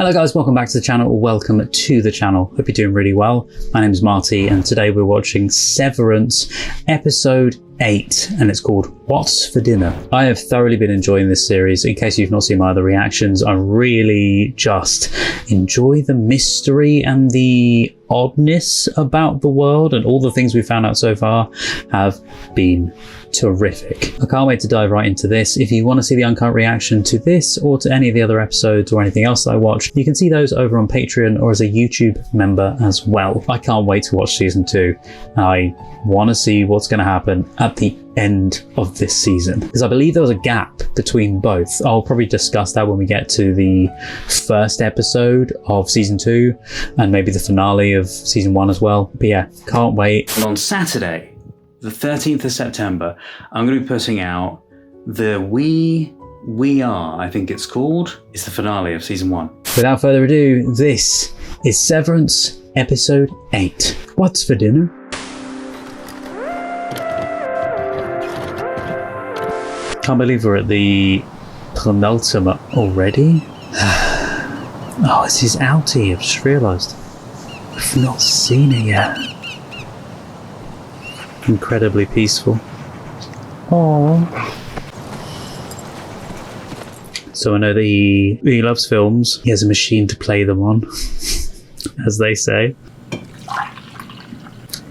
Hello guys, welcome back to the channel, or welcome to the channel. Hope you're doing really well. My name is Marty and today we're watching Severance episode 8 and it's called What's for Dinner? I have thoroughly been enjoying this series. In case you've not seen my other reactions, I really just enjoy the mystery and the oddness about the world, and all the things we found out so far have been terrific. I can't wait to dive right into this. If you want to see the uncut reaction to this or to any of the other episodes or anything else that I watched, you can see those over on Patreon or as a YouTube member as well. I can't wait to watch season 2. I want to see what's going to happen at the end of this season, because I believe there was a gap between both. I'll probably discuss that when we get to the first episode of season 2 and maybe the finale of season 1 as well. But yeah, can't wait. And on Saturday, the 13th of September, I'm going to be putting out the We Are, I think it's called. It's the finale of season 1. Without further ado, this is Severance episode 8. What's for dinner? Can't believe we're at the penultimate already. Oh, this is outie, I've just realised. I've not seen it yet. Incredibly peaceful. Aww. So I know that he loves films. He has a machine to play them on, as they say.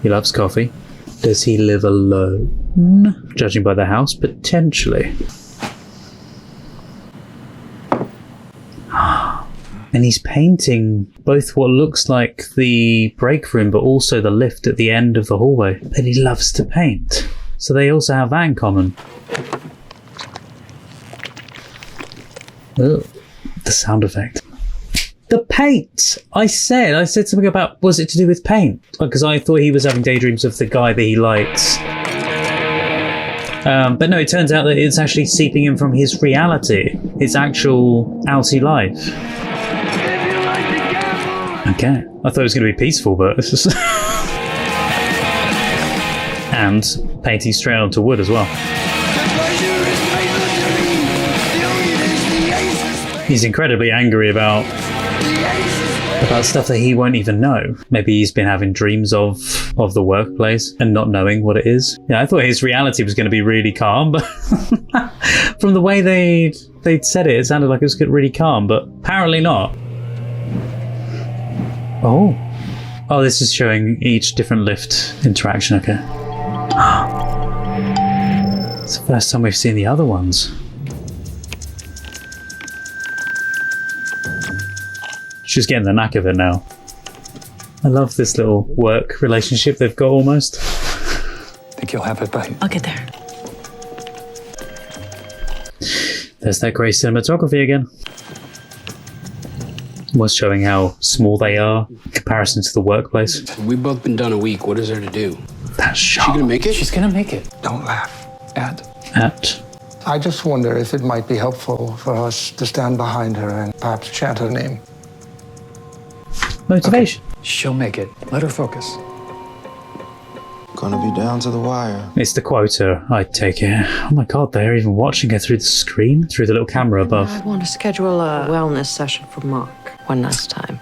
He loves coffee. Does he live alone? Judging by the house, potentially. And he's painting both what looks like the break room, but also the lift at the end of the hallway. And he loves to paint. So they also have that in common. Ugh, the sound effect. The paint! I said something about, was it to do with paint? Because I thought he was having daydreams of the guy that he likes. But no, it turns out that it's actually seeping in from his reality. His actual outie life. Okay. I thought it was going to be peaceful, but it's just... And painting straight onto wood as well. He's incredibly angry about stuff that he won't even know. Maybe he's been having dreams of the workplace and not knowing what it is. Yeah, I thought his reality was going to be really calm, but from the way they'd said it, it sounded like it was really calm, but apparently not. Oh, this is showing each different lift interaction. Okay. It's the first time we've seen the other ones. She's getting the knack of it now. I love this little work relationship they've got almost. Think you'll have it by... I'll get there. There's that great cinematography again. Was showing how small they are in comparison to the workplace. We've both been done a week. What is there to do? That's shot. She gonna make it? She's gonna make it. Don't laugh. At. I just wonder if it might be helpful for us to stand behind her and perhaps chant her name. Motivation. Okay. She'll make it. Let her focus. Gonna be down to the wire. It's the quota, I take it. Oh my god, they're even watching her through the screen, through the little camera above. I want to schedule a wellness session for Mark one last time.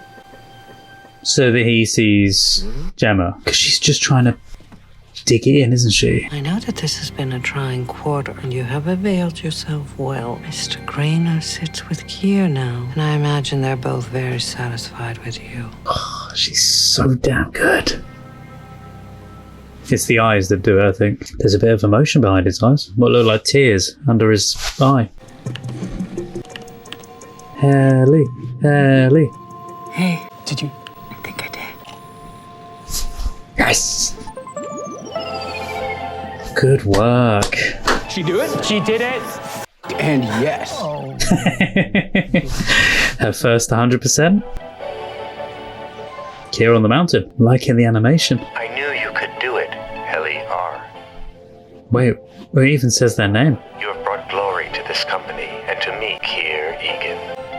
So that he sees Gemma, because she's just trying to dig it in, isn't she? I know that this has been a trying quarter, and you have availed yourself well. Mr. Grainer sits with Kier now, and I imagine they're both very satisfied with you. Oh, she's so damn good. It's the eyes that do it, I think. There's a bit of emotion behind his eyes. What look like tears under his eye. Haley. Hey, Did you... I think I did. Yes! Good work. She do it? She did it! And yes. Her first 100%. Kier on the mountain, liking the animation. I knew you could do it, Helly R. Wait, it even says their name. You have brought glory to this company and to me, Kier Egan.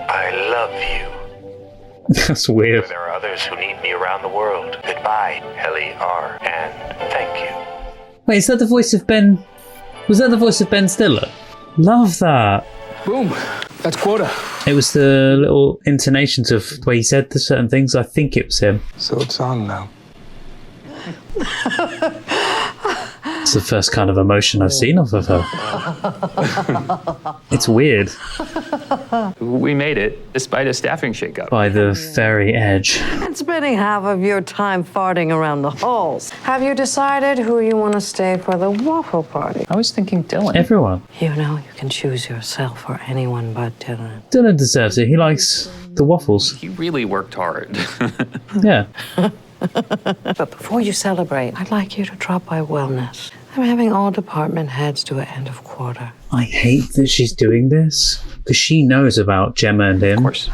I love you. That's weird. There are others who need me around the world. Goodbye, Helly R. And thank you. Wait, is that the voice of Ben? Was that the voice of Ben Stiller? Love that. Boom. That's quota. It was the little intonations of the way he said the certain things. I think it was him. So it's on now. It's the first kind of emotion I've seen off of her. It's weird. We made it, despite a staffing shakeup. By the very edge. And spending half of your time farting around the halls. Have you decided who you want to stay for the waffle party? I was thinking Dylan. Everyone. You know you can choose yourself or anyone but Dylan. Dylan deserves it. He likes the waffles. He really worked hard. Yeah. But before you celebrate, I'd like you to drop by wellness. I'm having all department heads do an end of quarter. I hate that she's doing this because she knows about Gemma and him. Of course.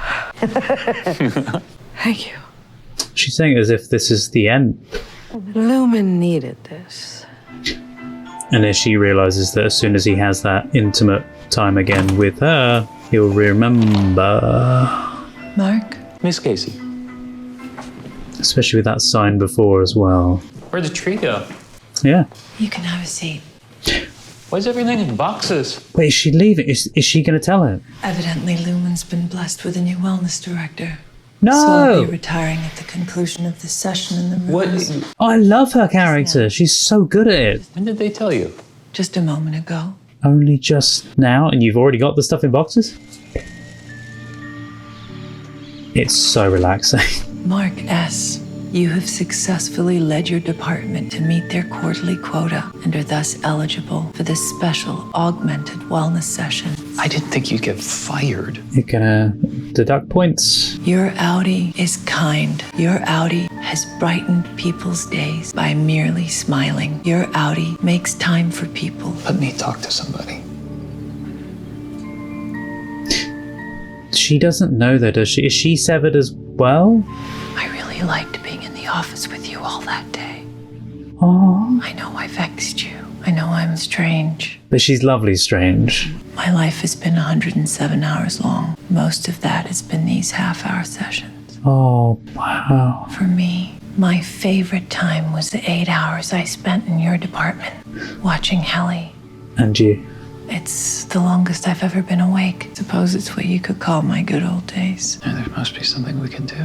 Thank you. She's saying it as if this is the end. Lumon needed this. And then she realizes that as soon as he has that intimate time again with her, he'll remember. Mark? Miss Casey, Especially with that sign before as well. where'd the tree go? Yeah. You can have a seat. Why is everything in boxes? Wait, is she leaving? Is she going to tell him? Evidently, Lumon's been blessed with a new wellness director. No! So I'll be retiring at the conclusion of this session in the room. What? Oh, I love her character. She's so good at it. When did they tell you? Just a moment ago. Only just now, and you've already got the stuff in boxes? It's so relaxing. Mark S., you have successfully led your department to meet their quarterly quota and are thus eligible for this special augmented wellness session. I didn't think you'd get fired. You're gonna deduct points. Your Audi is kind. Your Audi has brightened people's days by merely smiling. Your Audi makes time for people. Let me talk to somebody. She doesn't know that, does she? Is she severed as well? I really liked being in the office with you all that day. Oh. I know I vexed you. I know I'm strange. But she's lovely strange. My life has been 107 hours long. Most of that has been these half-hour sessions. Oh, wow. For me, my favorite time was the 8 hours I spent in your department watching Helly. And you. It's the longest I've ever been awake. Suppose it's what you could call my good old days. And there must be something we can do.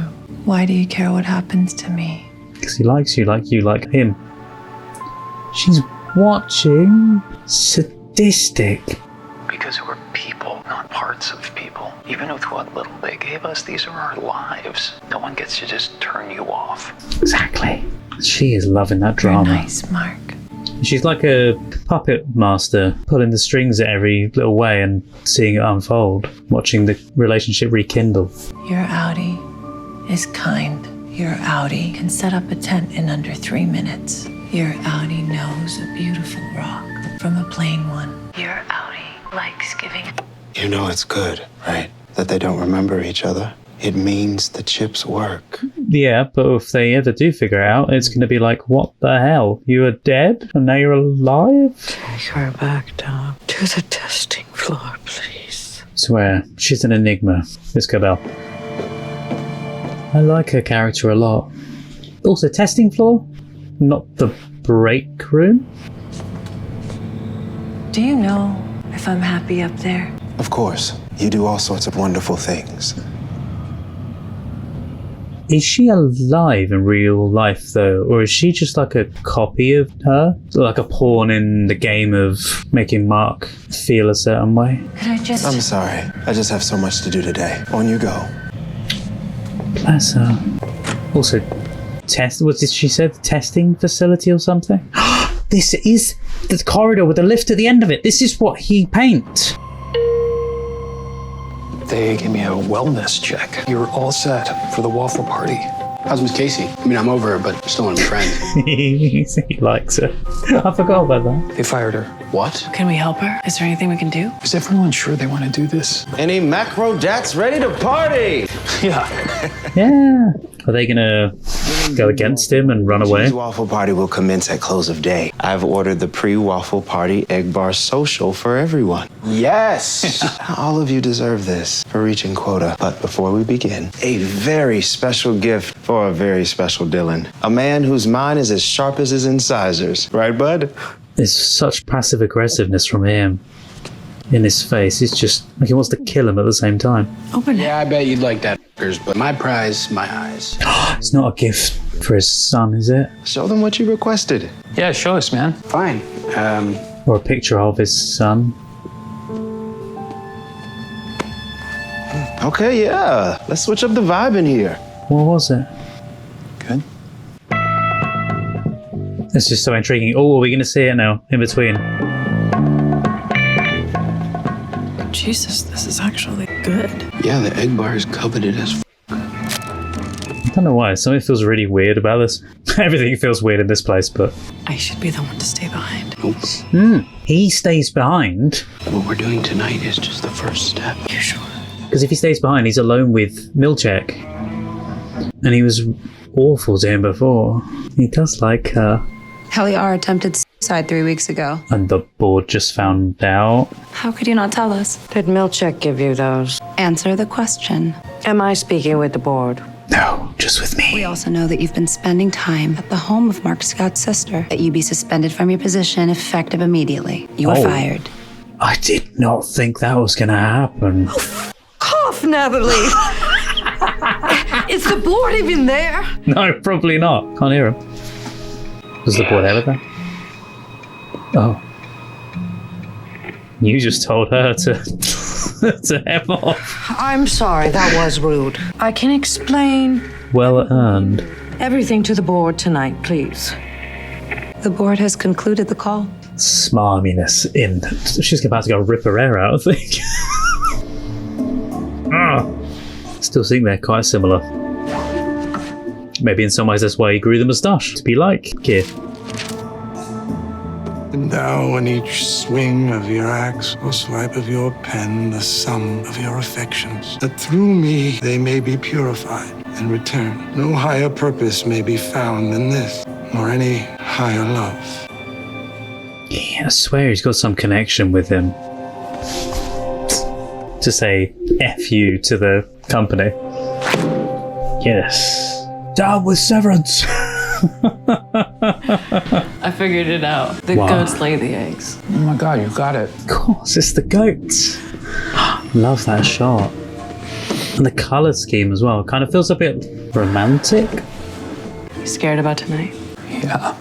Why do you care what happens to me? Because he likes you like you like him. She's watching. Sadistic. Because we're people, not parts of people. Even with what little they gave us, these are our lives. No one gets to just turn you off. Exactly. She is loving that You're drama. nice, Mark. She's like a puppet master, pulling the strings at every little way and seeing it unfold, watching the relationship rekindle. Your Audi is kind. Your Audi can set up a tent in under 3 minutes. Your Audi knows a beautiful rock from a plain one. Your Audi likes giving. You know it's good, right? That they don't remember each other. It means the chips work. Yeah, but if they ever do figure it out, it's going to be like, what the hell? You were dead and now you're alive? Take her back down to the testing floor, please. Swear, she's an enigma. Let's go, Belle. I like her character a lot. Also, testing floor? Not the break room? Do you know if I'm happy up there? Of course, you do all sorts of wonderful things. Is she alive in real life, though? Or is she just like a copy of her? Like a pawn in the game of making Mark feel a certain way? Could I just... I'm sorry. I just have so much to do today. On you go. That's also, what did she say? The testing facility or something? This is the corridor with the lift at the end of it. This is what he paints. They gave me a wellness check. You're all set for the waffle party. How's Miss Casey? I mean, I'm over her, but still want to be friends. He likes her. I forgot about that. They fired her. What? Can we help her? Is there anything we can do? Is everyone sure they want to do this? Any macro dats ready to party? Yeah. Yeah. Are they gonna go against him and run away? Cheese waffle party will commence at close of day. I've ordered the pre-waffle party egg bar social for everyone. Yes! All of you deserve this for reaching quota. But before we begin, a very special gift for a very special Dylan. A man whose mind is as sharp as his incisors. Right, bud? There's such passive aggressiveness from him. in his face. He's just like he wants to kill him at the same time. Open it. Yeah, I bet you'd like that, but my prize, my eyes. It's not a gift for his son, is it? Show them what you requested. Yeah, show us, man. Fine. Or a picture of his son. Okay, yeah. Let's switch up the vibe in here. What was it? Good. It's just so intriguing. Oh, are we going to see it now? In between. Jesus, this is actually good. Yeah, the egg bar is coveted as I don't know why. Something feels really weird about this. Everything feels weird in this place, but... I should be the one to stay behind. He stays behind. What we're doing tonight is just the first step. You sure? Because if he stays behind, he's alone with Milchek. And he was awful to him before. He does like her. Heliar attempted suicide 3 weeks ago. And the board just found out. How could you not tell us? Did Milchek give you those? Answer the question. Am I speaking with the board? No, just with me. We also know that you've been spending time at the home of Mark Scott's sister. That you be suspended from your position effective immediately. You are fired. I did not think that was going to happen. Cough, Natalie! Is the board even there? No, probably not. Can't hear him. Was the board ever there? Oh. You just told her to to F off. I'm sorry, that was rude. I can explain Well earned. everything to the board tonight, please. The board has concluded the call. Smarminess in. She's about to go rip her hair out, I think. Still think they're quite similar. Maybe in some ways that's why he grew the moustache, to be like Kid. And thou in each swing of your axe or swipe of your pen the sum of your affections, that through me they may be purified and return. No higher purpose may be found than this, nor any higher love. Yeah, I swear he's got some connection with him. To say F you to the company. Yes. Down with Severance! I figured it out. The Wow. goats lay the eggs. Oh my god, you got it. Of course, it's the goats. Love that shot. And the colour scheme as well. Kind of feels a bit romantic. You scared about tonight? Yeah.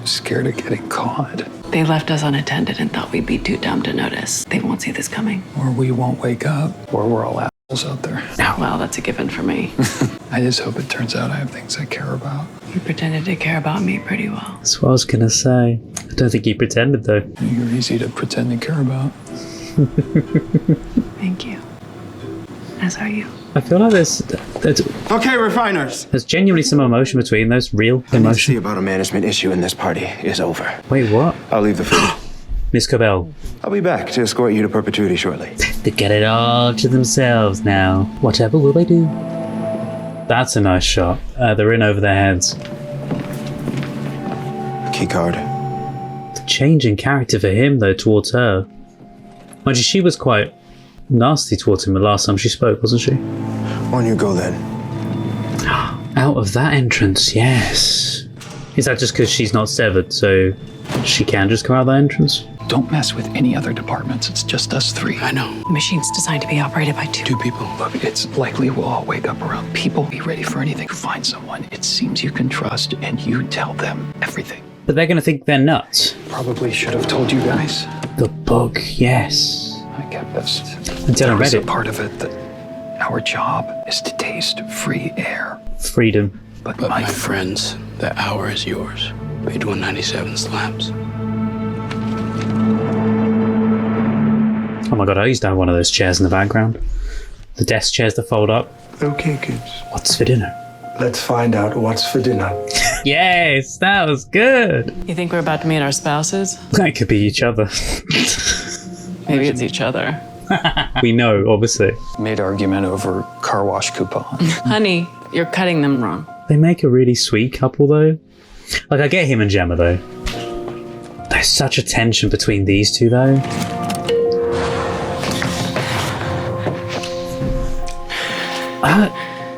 Scared of getting caught. They left us unattended and thought we'd be too dumb to notice. They won't see this coming. Or we won't wake up. Or we're all assholes out there. Well, that's a given for me. I just hope it turns out I have things I care about. You pretended to care about me pretty well. That's what I was gonna say. I don't think he pretended though. You're easy to pretend to care about. Thank you. As are you. I feel like there's Okay, refiners. there's genuinely some emotion between those. Real The emotion. see about a management issue in this party is over. Wait, what? I'll leave the food. Miss Cobell. I'll be back to escort you to perpetuity shortly. They get it all to themselves now. Whatever will they do? That's a nice shot. They're in over their heads. Key card. The change in character for him, though, towards her. Mind you, she was quite nasty towards him the last time she spoke, wasn't she? On you go then. Out of that entrance, yes. Is that just because she's not severed, so she can just come out that entrance? Don't mess with any other departments. It's just us three. I know. The machine's designed to be operated by two. Two people. Look, it's likely we'll all wake up around people. Be ready for anything. Find someone it seems you can trust, and you tell them everything. But they're going to think they're nuts. Probably should have told you guys. The book, yes. I kept this. Until I There was read a it. part of it that our job is to taste free air. Freedom. But But my friends, the hour is yours. Page 197 slabs. Oh my god, I used to have one of those chairs in the background. The desk chairs that fold up. Okay, kids, What's for dinner? let's find out what's for dinner. Yes, that was good. You think we're about to meet our spouses? That could be each other. Maybe it's each other. We know, obviously. made argument over car wash coupon. Honey, you're cutting them wrong. They make a really sweet couple, though. Like, I get him and Gemma, though. There's such a tension between these two, though.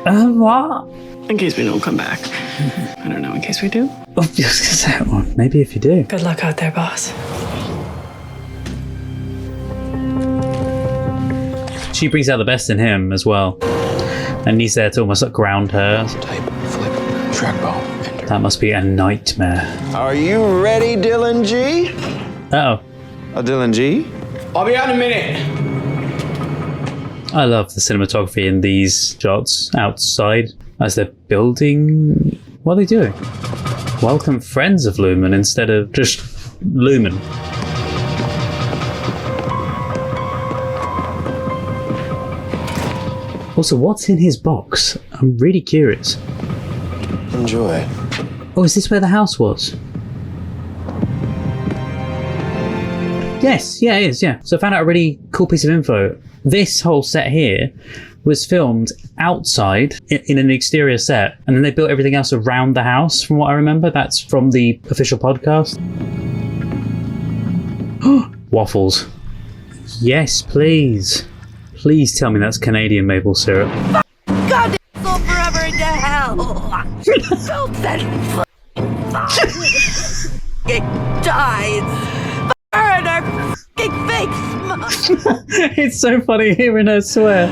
What? In case we don't come back. I don't know, in case we do. Oh, just gonna say, well, maybe if you do. Good luck out there, boss. She brings out the best in him as well. And he's there to almost like ground her. Type, flip, trackball, enter. That must be a nightmare. Are you ready, Dylan G? Uh-oh. Dylan G? I'll be out in a minute. I love the cinematography in these shots outside as they're building. What are they doing? Welcome friends of Lumon instead of just Lumon. Also, what's in his box? I'm really curious. Enjoy. Oh, is this where the house was? Yes, yeah, it is, yeah. So I found out a really cool piece of info. This whole set here was filmed outside in an exterior set, and then they built everything else around the house, from what I remember. That's from the official podcast. Waffles. Yes, please. Please tell me that's Canadian maple syrup. God, go forever into hell. Don't that fucking dies. Burn her fucking face. It's so funny hearing her swear.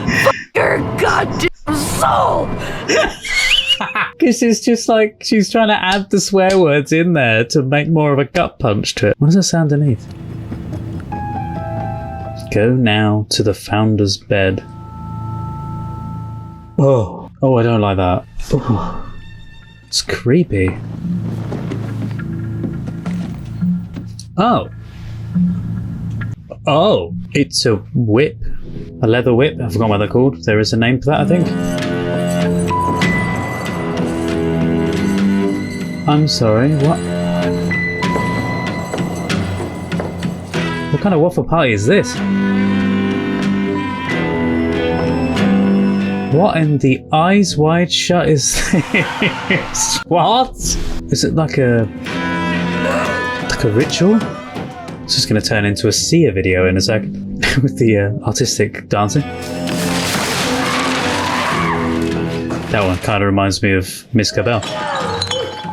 Your goddamn soul. Because it's just like she's trying to add the swear words in there to make more of a gut punch to it. What does that sound underneath? Go now to the founder's bed. Oh, I don't like that. Oh, it's creepy. Oh, it's a whip. A leather whip. I forgot what they're called. There is a name for that, I think. I'm sorry, what? What kind of waffle party is this? What in the eyes wide shut is this? What? Is it like a ritual? It's just going to turn into a Sia video in a sec with the artistic dancing. That one kind of reminds me of Miss Cabell.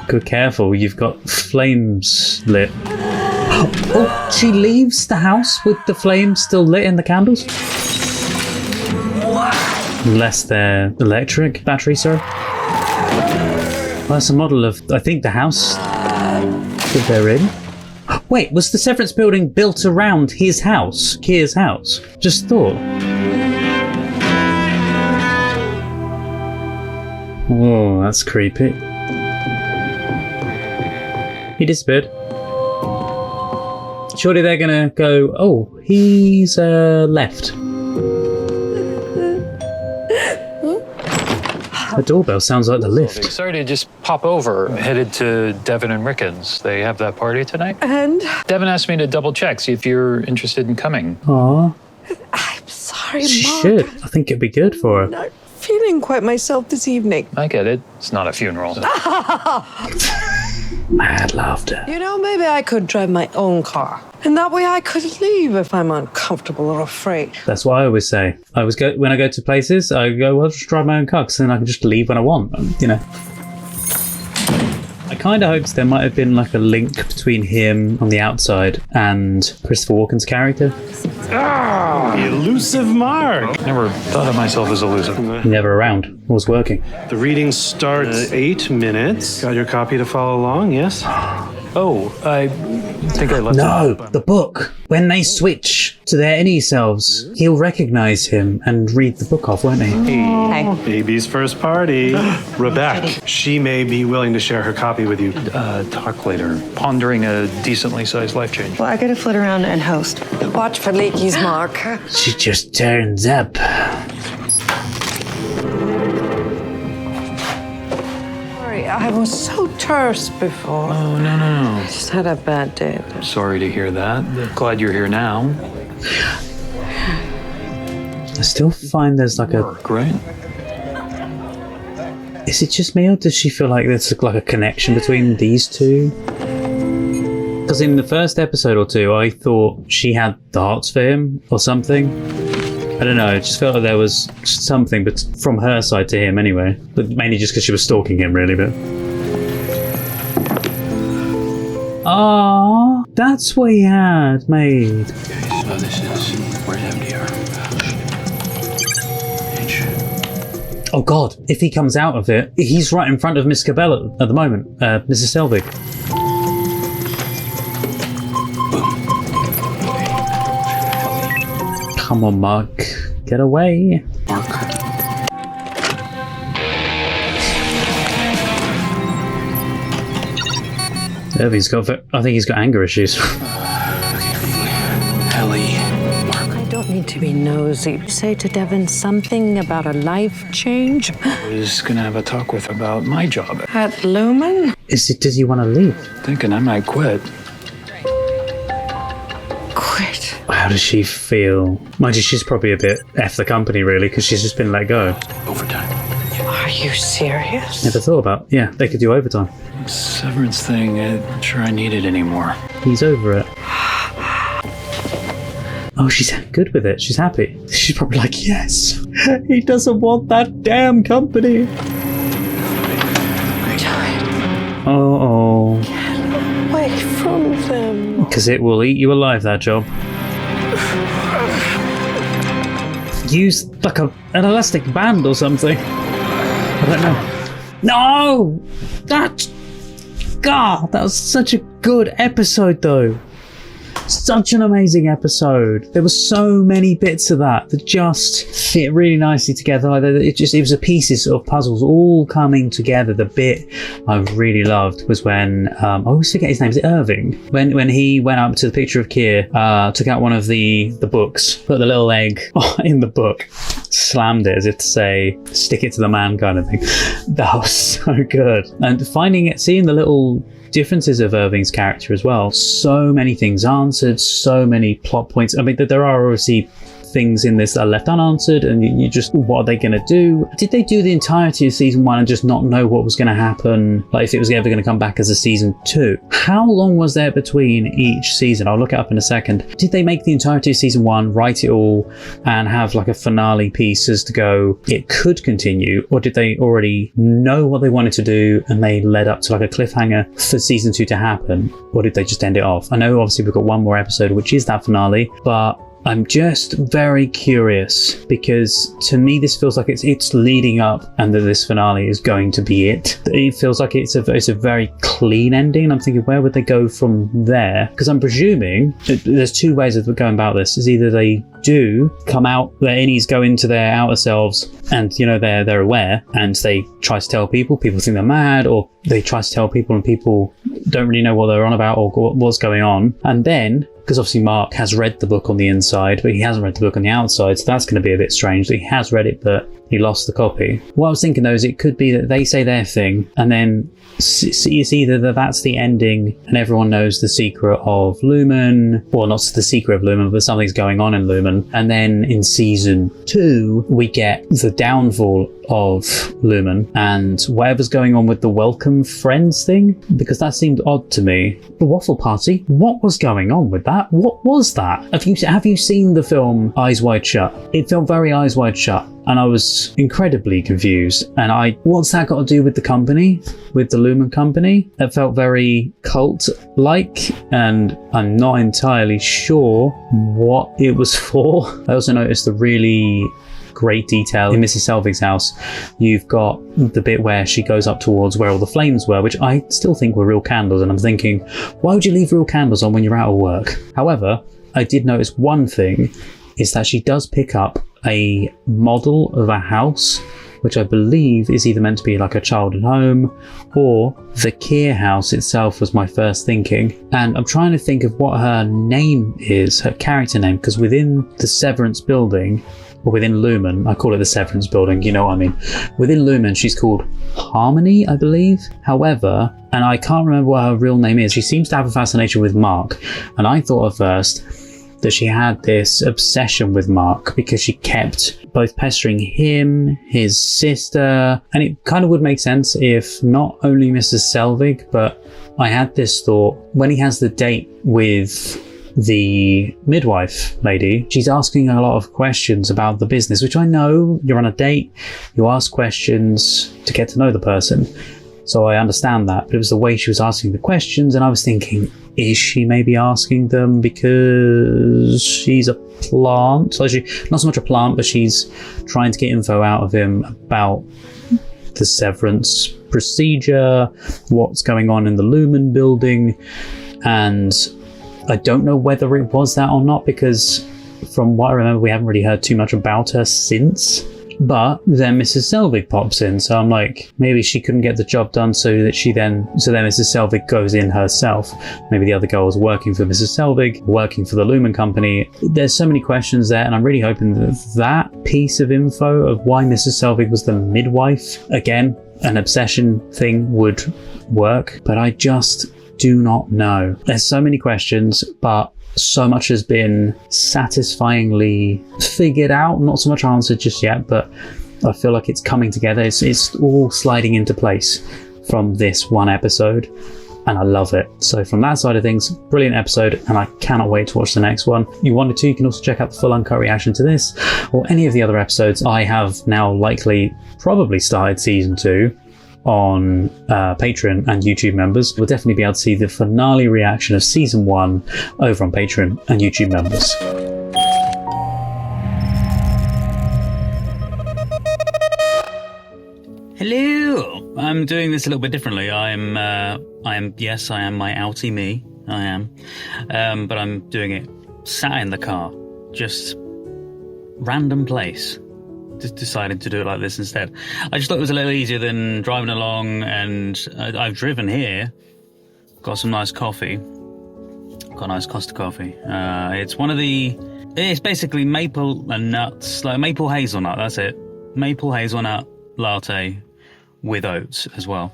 Good, careful, you've got flames lit. Oh, she leaves the house with the flames still lit in the candles? Unless they're electric batteries, sorry. Well, that's a model of, I think, the house that they're in. Wait, was the Severance building built around his house? Kier's house? Just thought. Whoa, that's creepy. He disappeared. Surely they're gonna go, oh, he's left. The doorbell sounds like the lift. Sorry to just pop over. Headed to Devin and Rickens. They have that party tonight. And? Devin asked me to double check, see if you're interested in coming. Aww. I'm sorry, She Mark. should. I think it'd be good for her. Not feeling quite myself this evening. I get it. It's not a funeral. Mad laughter. You know, maybe I could drive my own car. And that way I could leave if I'm uncomfortable or afraid. That's what I always say. When I go to places, I go, well, I'll just drive my own car, because then I can just leave when I want, you know. I kind of hoped there might have been like a link between him on the outside and Christopher Walken's character. The elusive Mark. Never thought of myself as elusive. Never around. Was working. The reading starts 8 minutes. Got your copy to follow along, yes? Oh, I think I left No, the book. When they switch to their innie selves, he'll recognize him and read the book off, won't he? Hey. Baby's first party. Rebecca. She may be willing to share her copy with you. Talk later. Pondering a decently sized life change. Well, I gotta flit around and host. Watch for leakies, Mark. She just turns up. Sorry, I was so terse before. Oh, no. I just had a bad day. Sorry to hear that. Glad you're here now. I still find there's like a... Right? Is it just me, or does she feel like there's like a connection between these two? Because in the first episode or two, I thought she had the hearts for him or something. I don't know, it just felt like there was something, but from her side to him anyway. But mainly just because she was stalking him, really, but... Ah, that's what he had made. So this is, where's MDR? Oh God, if he comes out of it, he's right in front of Miss Cabell at the moment, Mrs. Selvig. Come on, Mark. Get away. Mark. I think he's got anger issues. Ellie. I don't need to be nosy. Say to Devin something about a life change. I was gonna have a talk with her about my job. At Lumon? Does he want to leave? Thinking I might quit. Quit? How does she feel? Mind you, she's probably a bit F the company, really, because she's just been let go. Overtime. Are you serious? Never thought about. Yeah, they could do overtime. Severance thing, I'm not sure I need it anymore. He's over it. Oh, she's good with it. She's happy. She's probably like, yes, he doesn't want that damn company. Uh-oh. Get away from them. Because it will eat you alive, that job. Use like an elastic band or something. I don't know. No! God, that was such a good episode, though. Such an amazing episode. There were so many bits of that just fit really nicely together. It was a pieces of puzzles all coming together. The bit I really loved was when I always forget his name. Is it Irving? When he went up to the picture of Keir, took out one of the books, put the little egg in the book, slammed it as if to say, stick it to the man kind of thing. That was so good. And seeing the little differences of Irving's character as well. So many things answered, so many plot points. I mean, there are obviously things in this that are left unanswered, and you just, what are they going to do? Did they do the entirety of season 1 and just not know what was going to happen? Like, if it was ever going to come back as a season 2? How long was there between each season? I'll look it up in a second. Did they make the entirety of season 1, write it all, and have like a finale piece as to go, it could continue? Or did they already know what they wanted to do and they led up to like a cliffhanger for season 2 to happen? Or did they just end it off? I know obviously we've got one more episode, which is that finale, but I'm just very curious, because to me this feels like it's leading up and that this finale is going to be it. It feels like it's a very clean ending, and I'm thinking, where would they go from there? Because I'm presuming there's two ways of going about this. Is either they do come out, their innies go into their outer selves, and they're aware, and they try to tell people think they're mad, or they try to tell people and people don't really know what they're on about or what's going on. And then, because obviously Mark has read the book on the inside, but he hasn't read the book on the outside, so that's going to be a bit strange that he has read it, but he lost the copy. What I was thinking though is it could be that they say their thing, and then it's either that's the ending and everyone knows the secret of Lumon, or not the secret of Lumon, but something's going on in Lumon, and then in season 2 we get the downfall of Lumon and whatever's going on with the welcome friends thing, because that seemed odd to me. The waffle party, what was going on with that? What was that? Have you seen the film Eyes Wide Shut? It felt very Eyes Wide Shut, and I was incredibly confused. And what's that got to do with the company, with the Lumon company? It felt very cult-like, and I'm not entirely sure what it was for. I also noticed the really great detail in Mrs. Selvig's house. You've got the bit where she goes up towards where all the flames were, which I still think were real candles, and I'm thinking, why would you leave real candles on when you're out of work? However, I did notice one thing, is that she does pick up a model of a house, which I believe is either meant to be like a childhood home, or the Keir house itself was my first thinking. And I'm trying to think of what her name is, her character name, because within the Severance building, or within Lumon, I call it the Severance building, you know what I mean. Within Lumon, she's called Harmony, I believe. However, and I can't remember what her real name is, she seems to have a fascination with Mark. And I thought at first that she had this obsession with Mark because she kept both pestering him, his sister, and it kind of would make sense if not only Mrs. Selvig, but I had this thought when he has the date with the midwife lady, she's asking a lot of questions about the business, which I know you're on a date, you ask questions to get to know the person. So I understand that, but it was the way she was asking the questions, and I was thinking, is she maybe asking them because she's a plant? So she, not so much a plant, but she's trying to get info out of him about the Severance procedure, what's going on in the Lumon building, and I don't know whether it was that or not, because from what I remember, we haven't really heard too much about her since. But then Mrs. Selvig pops in, so I'm like, maybe she couldn't get the job done, so then Mrs. Selvig goes in herself. Maybe the other girl was working for Mrs. Selvig, working for the Lumon company. There's so many questions there, and I'm really hoping that piece of info of why Mrs. Selvig was the midwife, again, an obsession thing, would work. But I just do not know. There's so many questions, but so much has been satisfyingly figured out, not so much answered just yet, but I feel like it's coming together. It's all sliding into place from this one episode, and I love it. So from that side of things, brilliant episode, and I cannot wait to watch the next one. If you wanted to, you can also check out the full uncut reaction to this or any of the other episodes. I have now probably started season 2 on Patreon and YouTube members. We'll definitely be able to see the finale reaction of season 1 over on Patreon and YouTube members. Hello! I'm doing this a little bit differently. I am my outie me. I am. But I'm doing it sat in the car. Just random place. Just decided to do it like this instead. I just thought it was a little easier than driving along, and I've driven here, got some nice coffee, got a nice Costa coffee. It's basically maple and nuts, like maple hazelnut, that's it. Maple hazelnut latte with oats as well.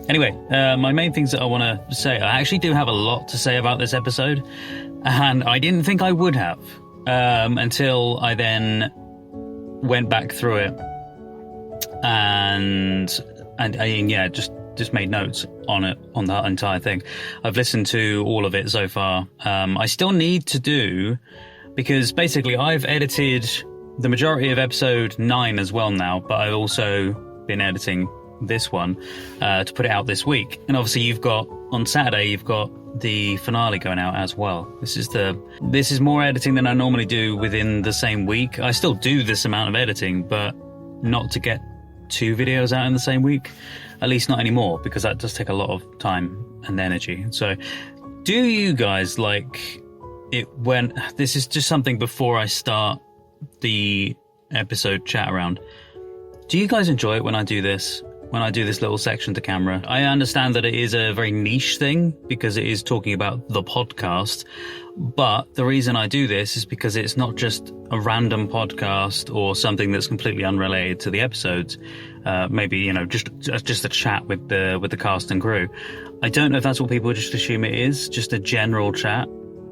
Anyway, my main things that I want to say, I actually do have a lot to say about this episode, and I didn't think I would have until I then went back through it and just made notes on it, on the entire thing. I've listened to all of it so far. I still need to do, because basically I've edited the majority of episode 9 as well now, but I've also been editing this one to put it out this week. And obviously on Saturday you've got the finale going out as well. This is more editing than I normally do within the same week. I still do this amount of editing, but not to get 2 videos out in the same week, at least not anymore, because that does take a lot of time and energy. So do you guys like it when this is just something before I start the episode chat around? Do you guys enjoy it when I do this? When I do this little section to camera? I understand that it is a very niche thing because it is talking about the podcast, but the reason I do this is because it's not just a random podcast or something that's completely unrelated to the episodes. Maybe, just a chat with the cast and crew. I don't know if that's what people just assume it is, just a general chat,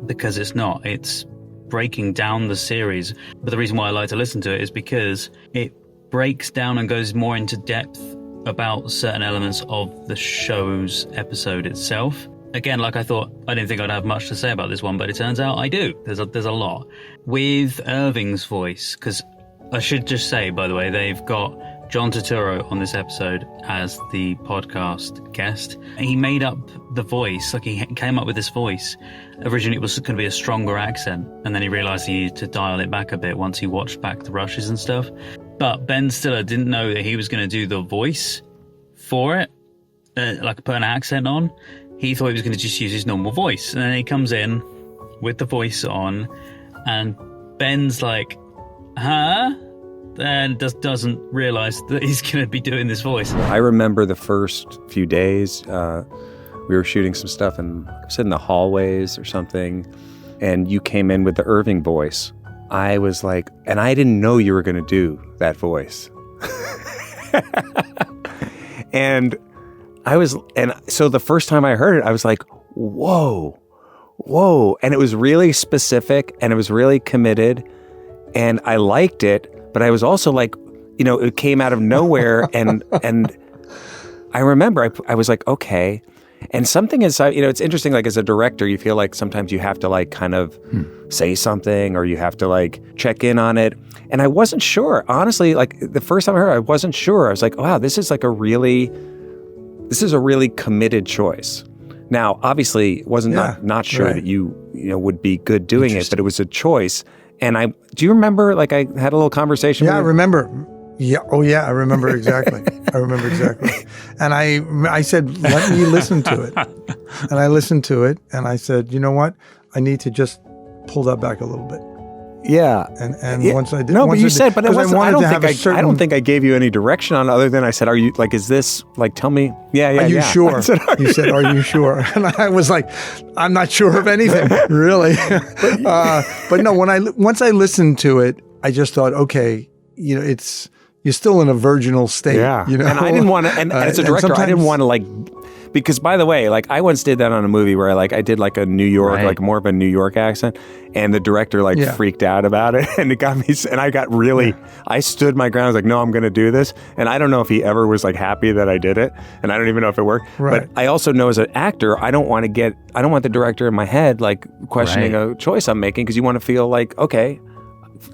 because it's not. It's breaking down the series. But the reason why I like to listen to it is because it breaks down and goes more into depth about certain elements of the show's episode itself. Again, like I didn't think I'd have much to say about this one, but it turns out I do. There's a lot. With Irving's voice, because I should just say, by the way, they've got John Turturro on this episode as the podcast guest. He made up the voice, like he came up with this voice. Originally it was going to be a stronger accent, and then he realised he needed to dial it back a bit once he watched back the rushes and stuff. But Ben Stiller didn't know that he was going to do the voice for it, like put an accent on. He thought he was going to just use his normal voice. And then he comes in with the voice on, and Ben's like, huh? And doesn't realise that he's going to be doing this voice. I remember the first few days, we were shooting some stuff and I was in the hallways or something, and you came in with the Irving voice. I was like, and I didn't know you were going to do that voice. And so the first time I heard it, I was like, whoa. And it was really specific and it was really committed and I liked it, but I was also like, it came out of nowhere. and I remember I was like, okay. And something is, it's interesting, like as a director, you feel like sometimes you have to like kind of say something or you have to like check in on it. And I wasn't sure, honestly, like the first time I heard it, I wasn't sure. I was like, wow, this is this is a really committed choice. Now, obviously, wasn't not sure right. that you would be good doing it, but it was a choice. And do you remember, like, I had a little conversation with I you? remember. Yeah. Oh, yeah. I remember exactly. And I said, let me listen to it. And I listened to it, and I said, you know what? I need to just pull that back a little bit. Yeah. And once I did, no, but you said, but I don't think I gave you any direction on it other than I said, are you like, is this like, tell me, are you sure? You said, are you sure? And I was like, I'm not sure of anything, really. But no, once I listened to it, I just thought, okay, you're still in a virginal state. Yeah. And I didn't want to, and as a director, I didn't want to like, because by the way, like I once did that on a movie where I did like a New York, like more of a New York accent, and the director freaked out about it, and it got me, and I got really, I stood my ground. I was like, no, I'm going to do this, and I don't know if he ever was like happy that I did it, and I don't even know if it worked. Right. But I also know as an actor, I don't want the director in my head like questioning a choice I'm making, because you want to feel like, okay,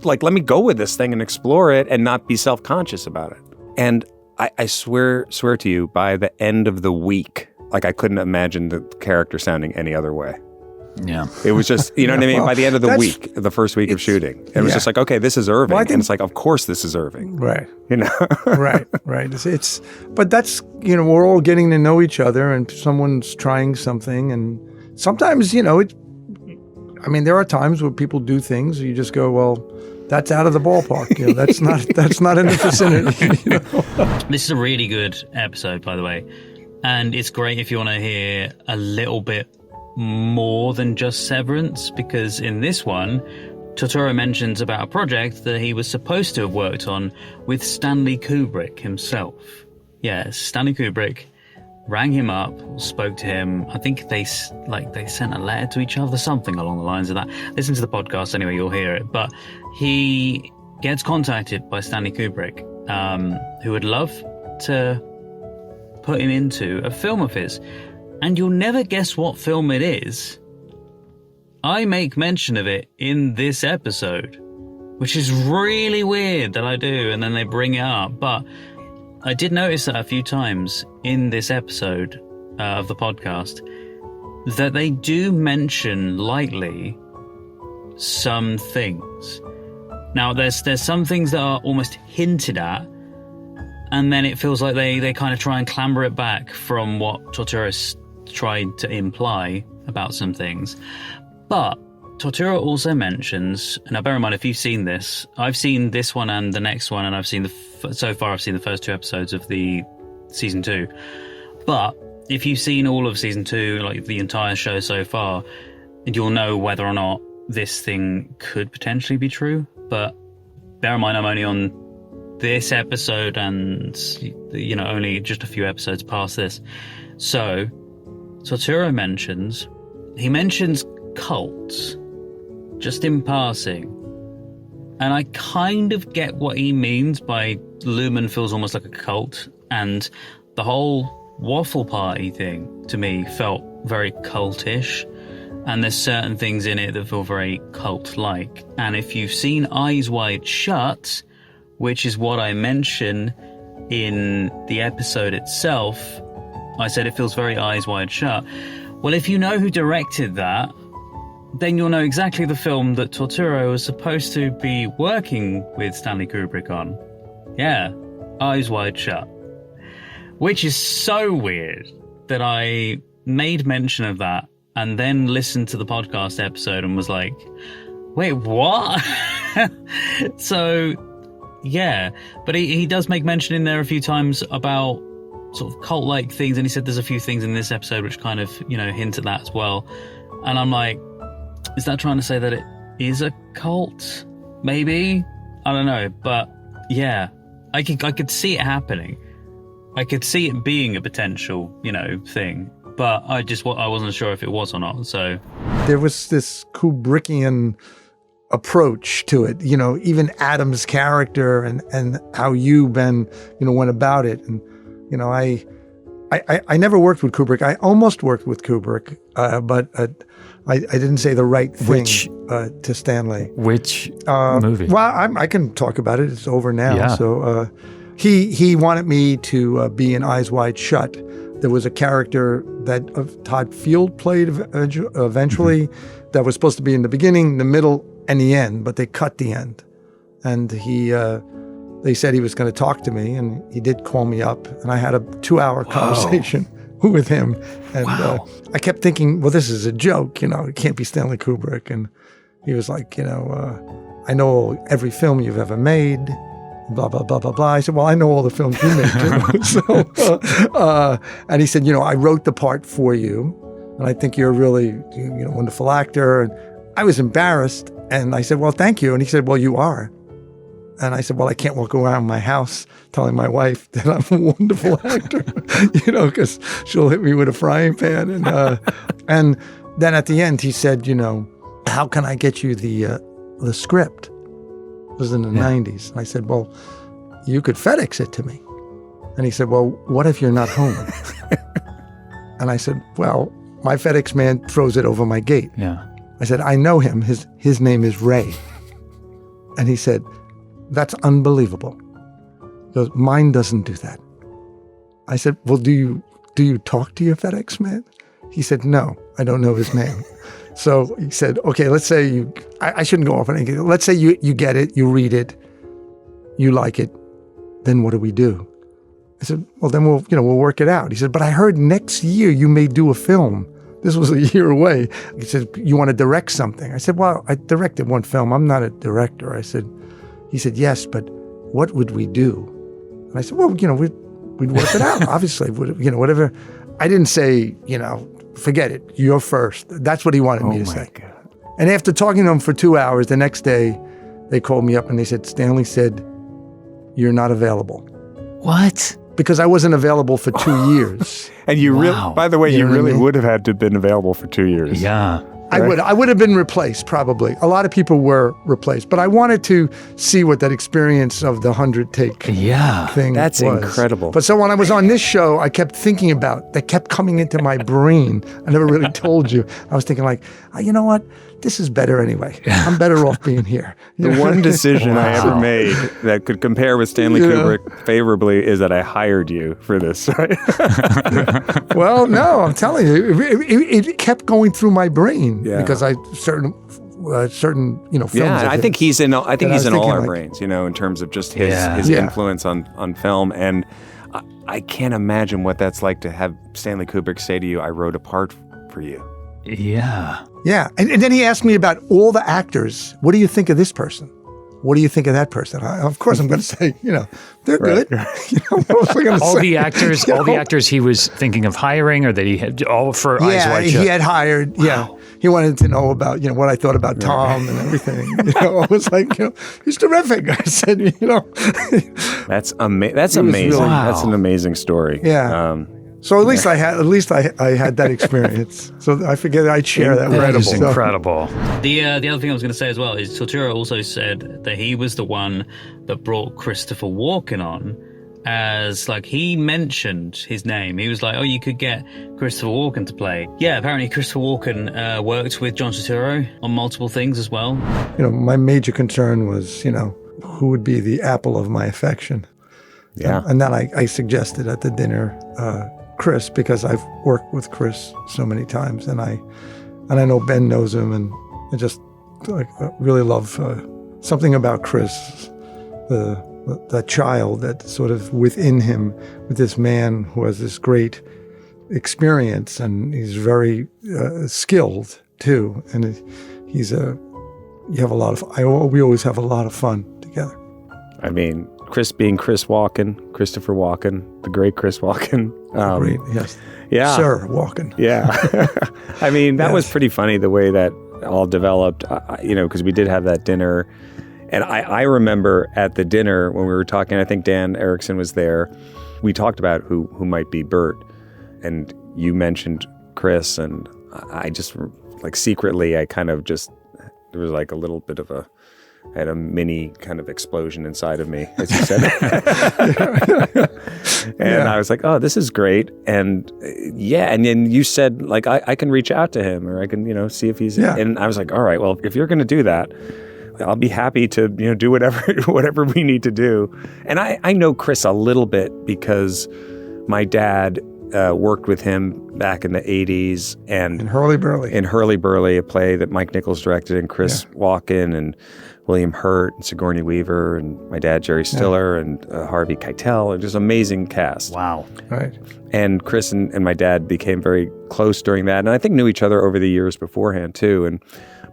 like let me go with this thing and explore it and not be self-conscious about it. And I swear to you, by the end of the week, like I couldn't imagine the character sounding any other way. Yeah. It was just, you know what I mean? By the end of the week, the first week of shooting, it was just like, okay, this is Irving. And it's like, of course this is Irving. Right. Right. It's but that's, we're all getting to know each other, and someone's trying something. And sometimes, there are times where people do things, you just go, well, that's out of the ballpark. That's not in the vicinity. This is a really good episode, by the way. And it's great if you want to hear a little bit more than just Severance, because in this one, Totoro mentions about a project that he was supposed to have worked on with Stanley Kubrick himself. Yeah, Stanley Kubrick rang him up, spoke to him. I think they sent a letter to each other, something along the lines of that. Listen to the podcast anyway, you'll hear it. But he gets contacted by Stanley Kubrick, who would love to put him into a film of his. And you'll never guess what film it is. I make mention of it in this episode, which is really weird that I do, and then they bring it up. But I did notice that a few times in this episode of the podcast, that they do mention lightly some things. Now, there's some things that are almost hinted at, and then it feels like they kind of try and clamber it back from what Totoro tried to imply about some things. But Totoro also mentions, and now bear in mind, if you've seen this, I've seen this one and the next one, and I've seen so far I've seen the first 2 episodes of the season 2. But if you've seen all of season 2, like the entire show so far, you'll know whether or not this thing could potentially be true. But bear in mind, I'm only on this episode and, only just a few episodes past this. So Totoro mentions cults, just in passing. And I kind of get what he means by Lumon feels almost like a cult, and the whole waffle party thing to me felt very cultish, and there's certain things in it that feel very cult-like. And if you've seen Eyes Wide Shut, which is what I mention in the episode itself, I said it feels very Eyes Wide Shut. Well, if you know who directed that, then you'll know exactly the film that Totoro was supposed to be working with Stanley Kubrick on. Yeah, Eyes Wide Shut. Which is so weird that I made mention of that and then listened to the podcast episode and was like, wait, what? So, yeah. But he does make mention in there a few times about sort of cult-like things, and he said there's a few things in this episode which kind of, hint at that as well. And I'm like, is that trying to say that it is a cult? Maybe? I don't know. But yeah, I could see it happening. I could see it being a potential, thing. But I wasn't sure if it was or not. So there was this Kubrickian approach to it, even Adam's character and how you, Ben, went about it. And, I never worked with Kubrick. I almost worked with Kubrick, but I didn't say the right thing to Stanley. Which movie? Well, I can talk about it. It's over now. Yeah. So he wanted me to be in Eyes Wide Shut, there was a character that Todd Field played eventually that was supposed to be in the beginning, the middle, and the end, but they cut the end. And they said he was going to talk to me, and he did call me up, and I had a 2-hour conversation with him. And I kept thinking, well, this is a joke, it can't be Stanley Kubrick. And he was like, I know every film you've ever made, blah, blah, blah, blah, blah. I said, well, I know all the films you made, too. And he said, I wrote the part for you, and I think you're a really, wonderful actor. And I was embarrassed, and I said, well, thank you. And he said, well, you are. And I said, well, I can't walk around my house telling my wife that I'm a wonderful actor, because she'll hit me with a frying pan. And then at the end, he said, how can I get you the script? It was in the 90s. And I said, well, you could FedEx it to me. And he said, well, what if you're not home? And I said, well, my FedEx man throws it over my gate. Yeah. I said, I know him. His name is Ray. And he said, that's unbelievable. He goes, mine doesn't do that. I said, well, do you talk to your FedEx man? He said, no, I don't know his name. So he said, okay, let's say I shouldn't go off on anything. Let's say you get it, you read it, you like it, then what do we do? I said, well, then we'll work it out. He said, but I heard next year you may do a film. This was a year away. He said, you want to direct something? I said, well, I directed one film. I'm not a director. He said, yes, but what would we do? And I said, well, we'd work it out, obviously. Whatever. I didn't say, forget it, you're first. That's what he wanted me to say. God. And after talking to him for 2 hours, the next day, they called me up and they said, Stanley said, you're not available. What? Because I wasn't available for 2 years. And you by the way, you really would have had to have been available for 2 years. Yeah. Right? I would have been replaced, probably. A lot of people were replaced. But I wanted to see what that experience of the 100-take thing that's was. Incredible. But so when I was on this show, I kept thinking about, that kept coming into my brain. I never really told you. I was thinking like, you know what? This is better anyway. I'm better off being here. The one decision I ever made that could compare with Stanley Kubrick favorably is that I hired you for this. Well, no, I'm telling you, it kept going through my brain because certain films. Yeah, I think he's in. I think he's in all our brains. In terms of just his influence on film, and I can't imagine what that's like to have Stanley Kubrick say to you, "I wrote a part for you." Yeah. Yeah. And then he asked me about all the actors. What do you think of this person? What do you think of that person? Of course, I'm going to say, they're good. What was I going to say? All the actors he was thinking of hiring, or that he had all for Eyes Wide Shut. He had hired. Wow. Yeah, he wanted to know about what I thought about Tom and everything. I was like, he's terrific. I said, that's amazing. That's amazing. Really, that's an amazing story. Yeah. So at least I had that experience. So I figured I'd share that. That is incredible. The other thing I was going to say as well is Tortura also said that he was the one that brought Christopher Walken on, as he mentioned his name. He was like, oh, you could get Christopher Walken to play. Yeah, apparently Christopher Walken worked with John Turturro on multiple things as well. My major concern was, who would be the apple of my affection. Yeah. And then I suggested at the dinner, Chris, because I've worked with Chris so many times, and I know Ben knows him, and I just really love something about Chris, that child that sort of within him, with this man who has this great experience, and he's very skilled too, and we always have a lot of fun together. I mean, Chris being Christopher Walken, the great Chris Walken. Great, yes. Yeah. Sir Walken. Yeah. I mean, that was pretty funny the way that all developed, because we did have that dinner. And I remember at the dinner when we were talking, I think Dan Erickson was there, we talked about who might be Bert. And you mentioned Chris, and I just, secretly, I kind of just, there was a little bit of I had a mini kind of explosion inside of me, as you said. And I was like, oh, this is great. And and then you said, I can reach out to him, or I can, see if he's, and I was like, all right, well, if you're going to do that, I'll be happy to, do whatever we need to do. And I know Chris a little bit because my dad worked with him back in the 80s. And in Hurly-Burly. In Hurly-Burly, a play that Mike Nichols directed, and Chris Walken and William Hurt and Sigourney Weaver and my dad, Jerry Stiller, and Harvey Keitel, and just amazing cast. Wow. Right. And Chris and my dad became very close during that. And I think knew each other over the years beforehand, too.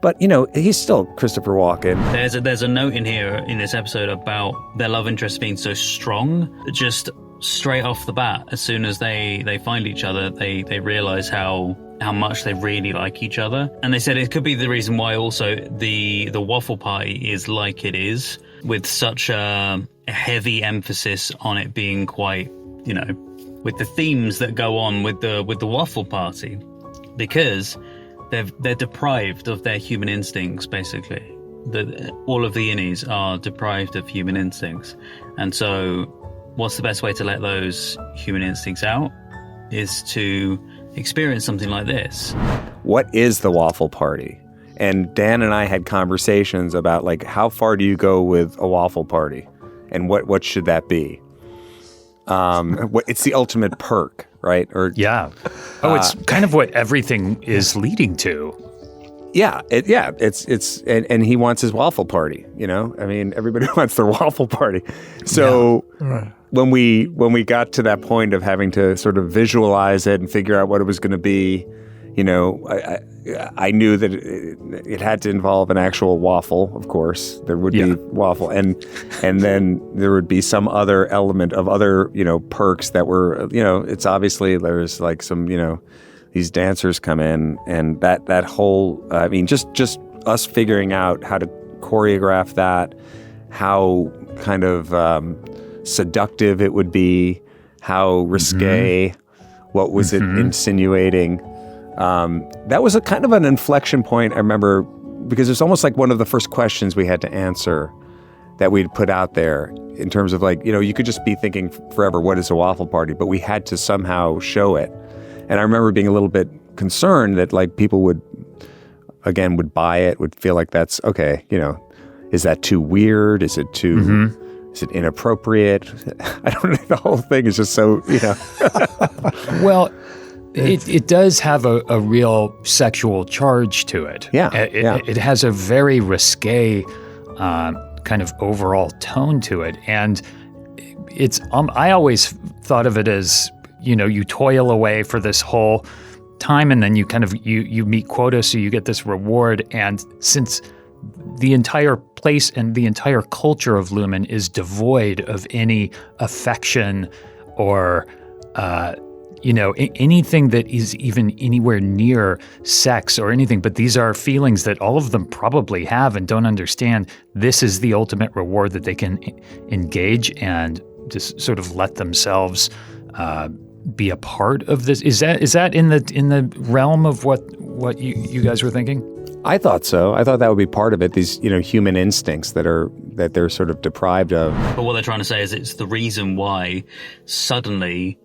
But, you know, he's still Christopher Walken. There's a note in here in this episode about their love interest being so strong. Just straight off the bat, as soon as they find each other, they realize how much they really like each other. And they said it could be the reason why also the waffle party is like it is, with such a heavy emphasis on it being quite, you know, with the themes that go on with the waffle party, because they're deprived of their human instincts, basically. All of the innies are deprived of human instincts. And so what's the best way to let those human instincts out is to experience something like this. What is the waffle party? And Dan and I had conversations about, like, how far do you go with a waffle party? And what should that be? It's the ultimate perk, right? Or it's kind of what everything is leading to. And he wants his waffle party, you know? I mean, everybody wants their waffle party. So when we got to that point of having to sort of visualize it and figure out what it was going to be, you know, I knew that it had to involve an actual waffle, of course. There would be waffle. And then there would be some other element of other, you know, perks that were, you know, it's obviously there's like some, you know, these dancers come in, and that whole, I mean, just us figuring out how to choreograph that, how kind of seductive it would be, how risque, what was it insinuating. That was a kind of an inflection point, I remember, because it's almost like one of the first questions we had to answer that we'd put out there in terms of, like, you know, you could just be thinking forever, what is a waffle party? But we had to somehow show it. And I remember being a little bit concerned that, like, people would buy it, would feel like that's, okay, you know, is that too weird? Is it too, is it inappropriate? I don't know, the whole thing is just so, you know. Well, it does have a real sexual charge to it. It has a very risque kind of overall tone to it. And it's, I always thought of it as, you know, you toil away for this whole time, and then you kind of, you meet quota, so you get this reward. And since the entire place and the entire culture of Lumon is devoid of any affection or, you know, anything that is even anywhere near sex or anything, but these are feelings that all of them probably have and don't understand. This is the ultimate reward that they can engage and just sort of let themselves be a part of this. Is that in the realm of what you guys were thinking? I thought so. I thought that would be part of it. These, you know, human instincts that they're sort of deprived of. But what they're trying to say is it's the reason why suddenly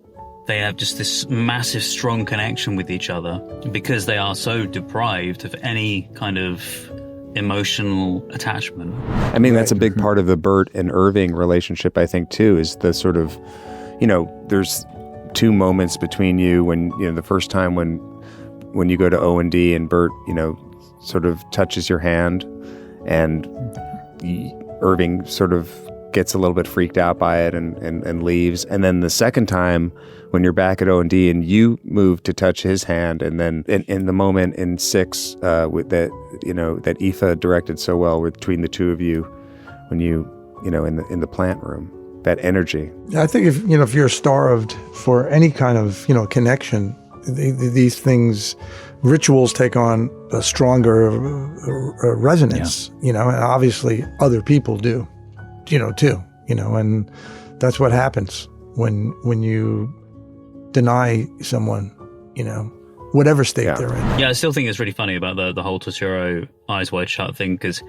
they have just this massive, strong connection with each other, because they are so deprived of any kind of emotional attachment. I mean, that's a big part of the Bert and Irving relationship, I think, too, is the sort of, you know, there's two moments between you when, you know, the first time when you go to O&D and Bert, you know, sort of touches your hand, and Irving sort of gets a little bit freaked out by it and leaves. And then the second time when you're back at O&D and you move to touch his hand, and then in the moment in 6 with that, you know, that Aoife directed so well between the two of you, when you know, in the plant room, that energy. I think if you're starved for any kind of, you know, connection, these things, rituals take on a stronger resonance, you know, and obviously other people do, you know, too, you know, and that's what happens when you deny someone, you know, whatever state they're in. Yeah, I still think it's really funny about the whole Totoro Eyes Wide Shut thing, because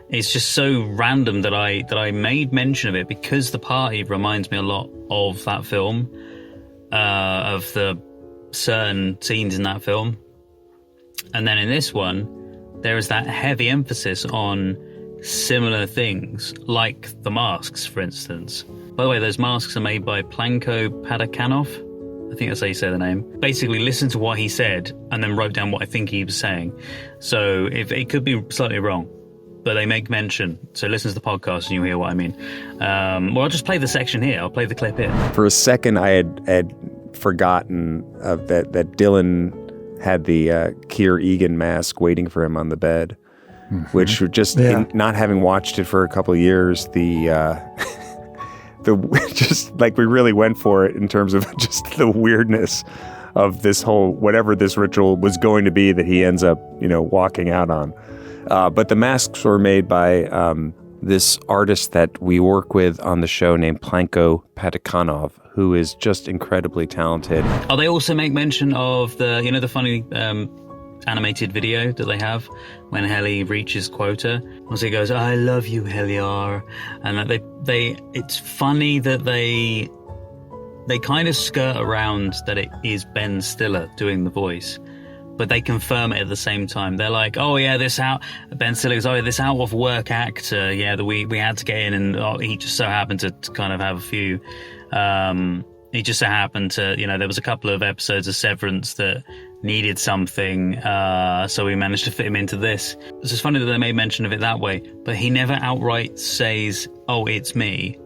it's just so random that I made mention of it, because the party reminds me a lot of that film, of the certain scenes in that film. And then in this one, there is that heavy emphasis on similar things, like the masks, for instance. By the way, those masks are made by Planko Padakanov. I think that's how you say the name, basically listened to what he said and then wrote down what I think he was saying. So if it could be slightly wrong, but they make mention. So listen to the podcast and you'll hear what I mean. Well, I'll just play the section here. I'll play the clip here. For a second, I had forgotten that Dylan had the Keir Egan mask waiting for him on the bed, which just not having watched it for a couple of years, the just like we really went for it in terms of just the weirdness of this whole whatever this ritual was going to be that he ends up walking out on. But the masks were made by this artist that we work with on the show named Planko Patikanov, who is just incredibly talented. Oh, they also make mention of the funny animated video that they have when Heli reaches quota. Also, he goes, "I love you, Heliar," and it's funny that they kind of skirt around that it is Ben Stiller doing the voice. But they confirm it at the same time. They're like, "Oh yeah, Ben Stiller goes, oh, this out of work actor, that we had to get in, and he just so happened to kind of have a few. He just so happened to, there was a couple of episodes of Severance that needed something, so we managed to fit him into this." It's just funny that they made mention of it that way, but he never outright says, "Oh, it's me."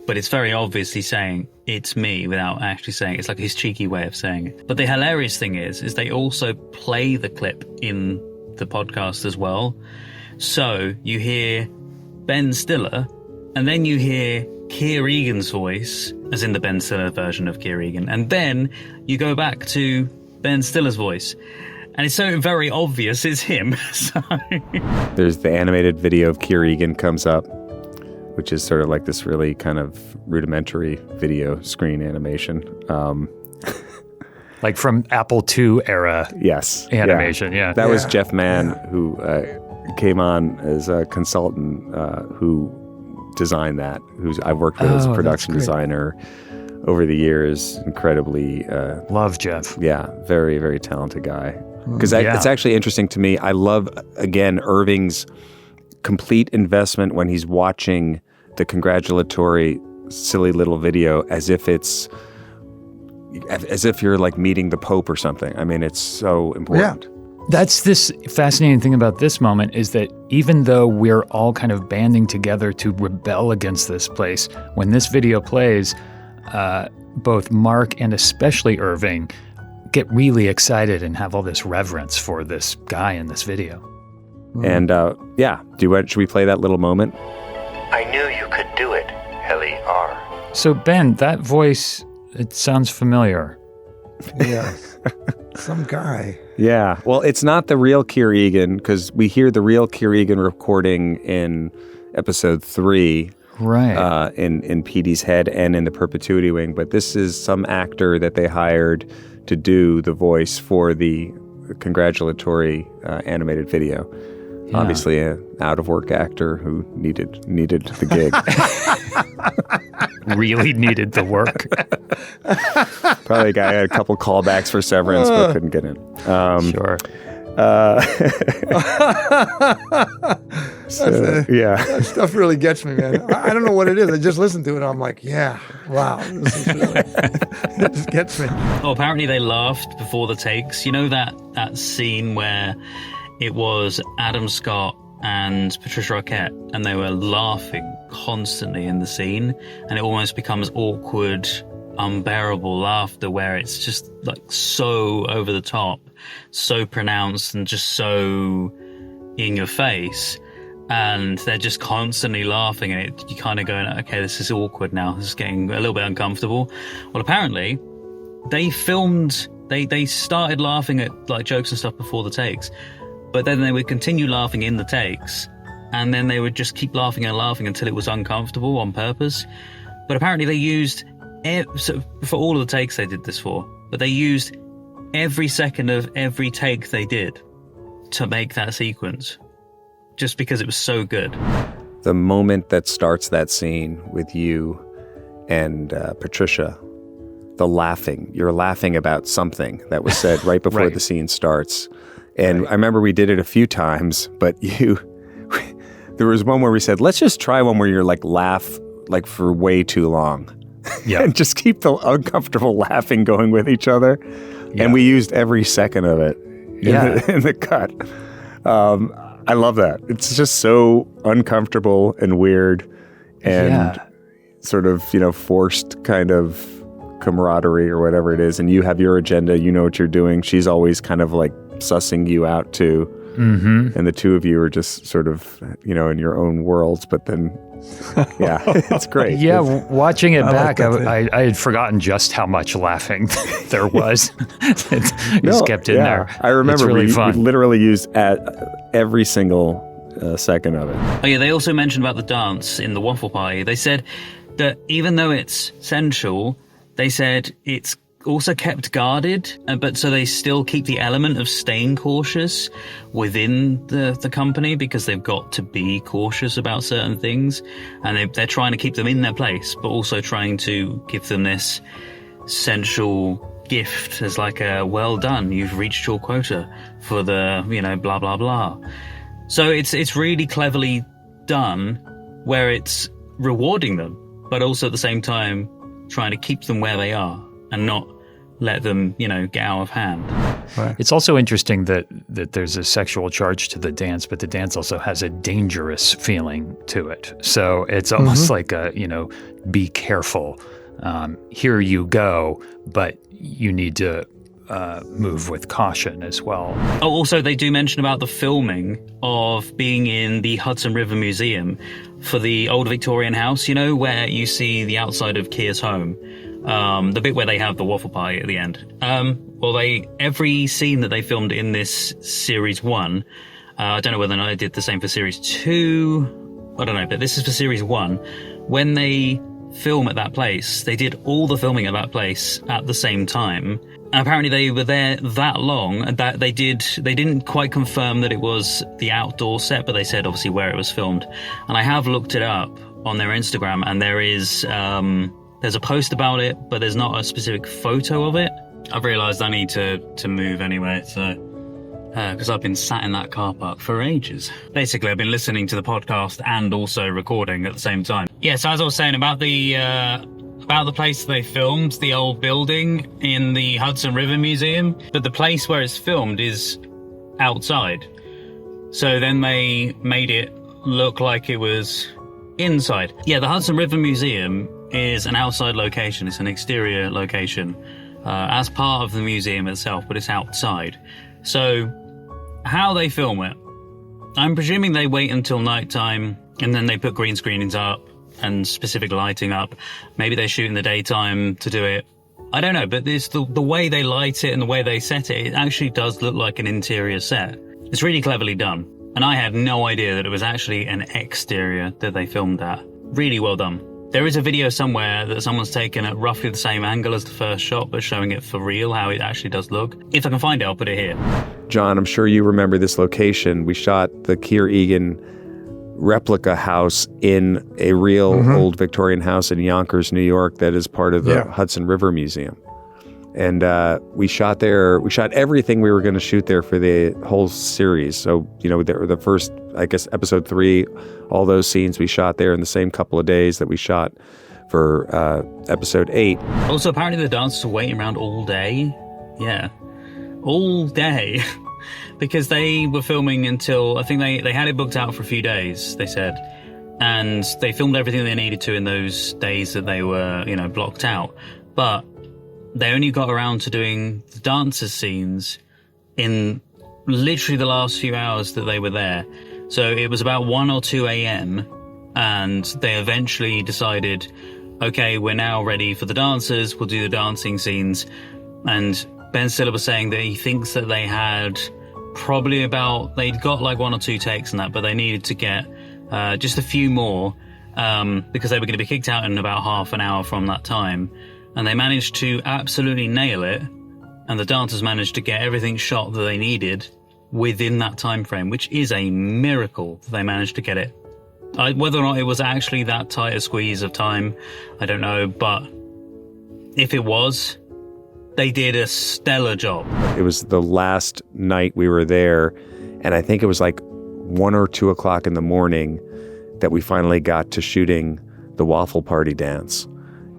But it's very obviously saying it's me without actually saying it. It's like his cheeky way of saying it. But the hilarious thing is they also play the clip in the podcast as well. So you hear Ben Stiller, and then you hear Keir Egan's voice, as in the Ben Stiller version of Keir Egan. And then you go back to Ben Stiller's voice. And it's so very obvious it's him. So there's the animated video of Keir Egan comes up, which is sort of like this really kind of rudimentary video screen animation. Like from Apple II era animation, yeah. That was Jeff Mann, who came on as a consultant who designed that. I've worked with as a production designer over the years. Incredibly... love Jeff. Yeah, very, very talented guy. Because it's actually interesting to me. I love, again, Irving's complete investment when he's watching the congratulatory silly little video as if you're like meeting the Pope or something. I mean, it's so important. That's this fascinating thing about this moment is that even though we're all kind of banding together to rebel against this place, when this video plays, both Mark and especially Irving get really excited and have all this reverence for this guy in this video. And should we play that little moment? I knew you could do it, Heli R. So Ben, that voice, it sounds familiar. Yeah, some guy. Yeah, well, it's not the real Keir Egan, because we hear the real Keir Egan recording in episode 3. Right. In Petey's head and in the Perpetuity Wing, but this is some actor that they hired to do the voice for the congratulatory animated video. Yeah. Obviously, an out-of-work actor who needed the gig. Really needed the work. Probably a guy had a couple callbacks for Severance, but couldn't get in. Sure. That stuff really gets me, man. I don't know what it is. I just listen to it and I'm like, yeah, wow. This is really, it just gets me. Oh, apparently they laughed before the takes. You know that scene where it was Adam Scott and Patricia Arquette, and they were laughing constantly in the scene, and it almost becomes awkward, unbearable laughter where it's just like so over the top, so pronounced, and just so in your face, and they're just constantly laughing, and you kind of going, okay, this is awkward now, this is getting a little bit uncomfortable. Well, apparently they started laughing at like jokes and stuff before the takes, but then they would continue laughing in the takes, and then they would just keep laughing and laughing until it was uncomfortable on purpose. But apparently they used for all of the takes they did this for, but they used every second of every take they did to make that sequence, just because it was so good. The moment that starts that scene with you and Patricia, the laughing, you're laughing about something that was said right before the scene starts. And I remember we did it a few times, but there was one where we said, let's just try one where you're like laugh like for way too long. and just keep the uncomfortable laughing going with each other. Yeah. And we used every second of it in the cut. I love that. It's just so uncomfortable and weird and sort of, forced kind of camaraderie or whatever it is. And you have your agenda. You know what you're doing. She's always kind of like sussing you out too. Mm-hmm. And the two of you are just sort of, in your own worlds. But then, it's great. Yeah, watching it back, I had forgotten just how much laughing there was. Just kept in there. I remember really we literally used every single second of it. Oh yeah, they also mentioned about the dance in the waffle party. They said that even though it's sensual, they said it's also kept guarded, but so they still keep the element of staying cautious within the company, because they've got to be cautious about certain things, and they're trying to keep them in their place, but also trying to give them this sensual gift as like a well done, you've reached your quota for the blah blah blah. So it's really cleverly done, where it's rewarding them, but also at the same time trying to keep them where they are and not let them, get out of hand. Right. It's also interesting that there's a sexual charge to the dance, but the dance also has a dangerous feeling to it. So it's almost like be careful. Here you go, but you need to move with caution as well. Oh, also they do mention about the filming of being in the Hudson River Museum for the old Victorian house, where you see the outside of Kia's home. The bit where they have the waffle pie at the end. Every scene that they filmed in this series 1, I don't know whether or not they did the same for series 2, I don't know, but this is for series 1. When they film at that place, they did all the filming at that place at the same time. And apparently they were there that long, and that they didn't quite confirm that it was the outdoor set, but they said obviously where it was filmed. And I have looked it up on their Instagram, and there is there's a post about it, but there's not a specific photo of it. I've realised I need to move anyway, so because I've been sat in that car park for ages. Basically, I've been listening to the podcast and also recording at the same time. Yeah, so as I was saying about the place they filmed, the old building in the Hudson River Museum, but the place where it's filmed is outside. So then they made it look like it was inside. Yeah, the Hudson River Museum is an outside location. It's an exterior location as part of the museum itself, but it's outside. So how they film it, I'm presuming they wait until nighttime and then they put green screenings up and specific lighting up. Maybe they shoot in the daytime to do it. I don't know, but it's the way they light it and the way they set it, it actually does look like an interior set. It's really cleverly done. And I had no idea that it was actually an exterior that they filmed at. Really well done. There is a video somewhere that someone's taken at roughly the same angle as the first shot, but showing it for real, how it actually does look. If I can find it, I'll put it here. John, I'm sure you remember this location. We shot the Keir Egan replica house in a real old Victorian house in Yonkers, New York, that is part of the Hudson River Museum. And we shot there. We shot everything we were going to shoot there for the whole series. So, the first, I guess, episode 3, all those scenes we shot there in the same couple of days that we shot for episode 8. Also, apparently the dancers were waiting around all day. Yeah, all day. Because they were filming until, I think they had it booked out for a few days, they said. And they filmed everything they needed to in those days that they were, blocked out. But they only got around to doing the dancers scenes in literally the last few hours that they were there. So it was about 1 or 2 a.m. and they eventually decided, okay, we're now ready for the dancers. We'll do the dancing scenes. And Ben Stiller was saying that he thinks that they had they'd got like 1 or 2 takes and that, but they needed to get just a few more because they were going to be kicked out in about half an hour from that time. And they managed to absolutely nail it, and the dancers managed to get everything shot that they needed within that time frame, which is a miracle that they managed to get it. Whether or not it was actually that tight a squeeze of time, I don't know, but if it was, they did a stellar job. It was the last night we were there, and I think it was like 1 or 2 o'clock in the morning that we finally got to shooting the waffle party dance.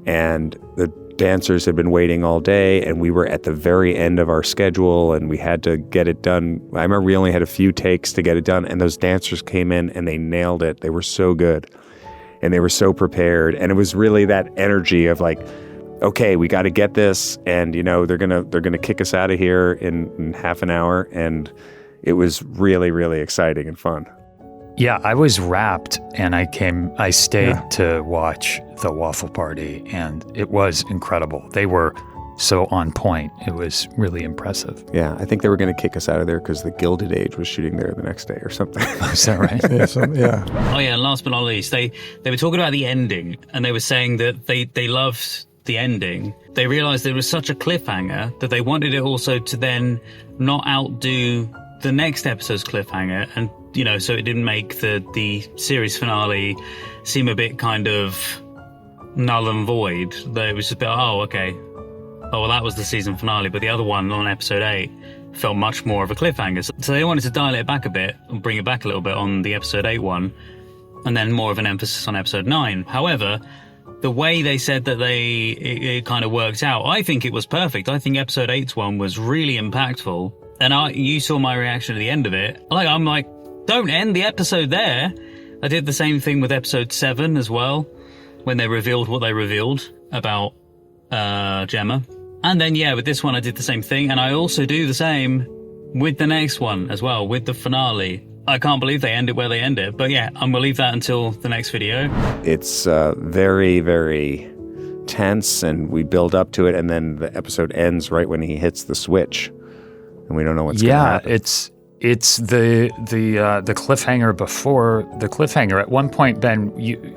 and the dancers had been waiting all day, and we were at the very end of our schedule, and we had to get it done. I remember we only had a few takes to get it done, and those dancers came in and they nailed it. They were so good, and they were so prepared, and it was really that energy of like, okay, we got to get this, and they're gonna kick us out of here in half an hour, and it was really, really exciting and fun. Yeah, I was wrapped, and I stayed to watch the waffle party, and it was incredible. They were so on point. It was really impressive. Yeah, I think they were going to kick us out of there because the Gilded Age was shooting there the next day or something. Is that right? Yeah. Oh yeah, and last but not least, they were talking about the ending, and they were saying that they loved the ending. They realized it was such a cliffhanger that they wanted it also to then not outdo the next episode's cliffhanger, and so it didn't make the series finale seem a bit kind of null and void. That it was just a bit, okay. Oh, well, that was the season finale, but the other one on episode 8 felt much more of a cliffhanger. So they wanted to dial it back a bit and bring it back a little bit on the episode 8 one, and then more of an emphasis on episode 9. However, the way they said that it kind of worked out, I think it was perfect. I think episode 8's one was really impactful. And you saw my reaction at the end of it. I'm like, don't end the episode there. I did the same thing with episode 7 as well, when they revealed what they revealed about Gemma. And then, with this one I did the same thing. And I also do the same with the next one as well, with the finale. I can't believe they end it where they end it. But I'm going to leave that until the next video. It's very, very tense, and we build up to it, and then the episode ends right when he hits the switch. And we don't know what's going to happen. Yeah, it's the cliffhanger before the cliffhanger. At one point, Ben,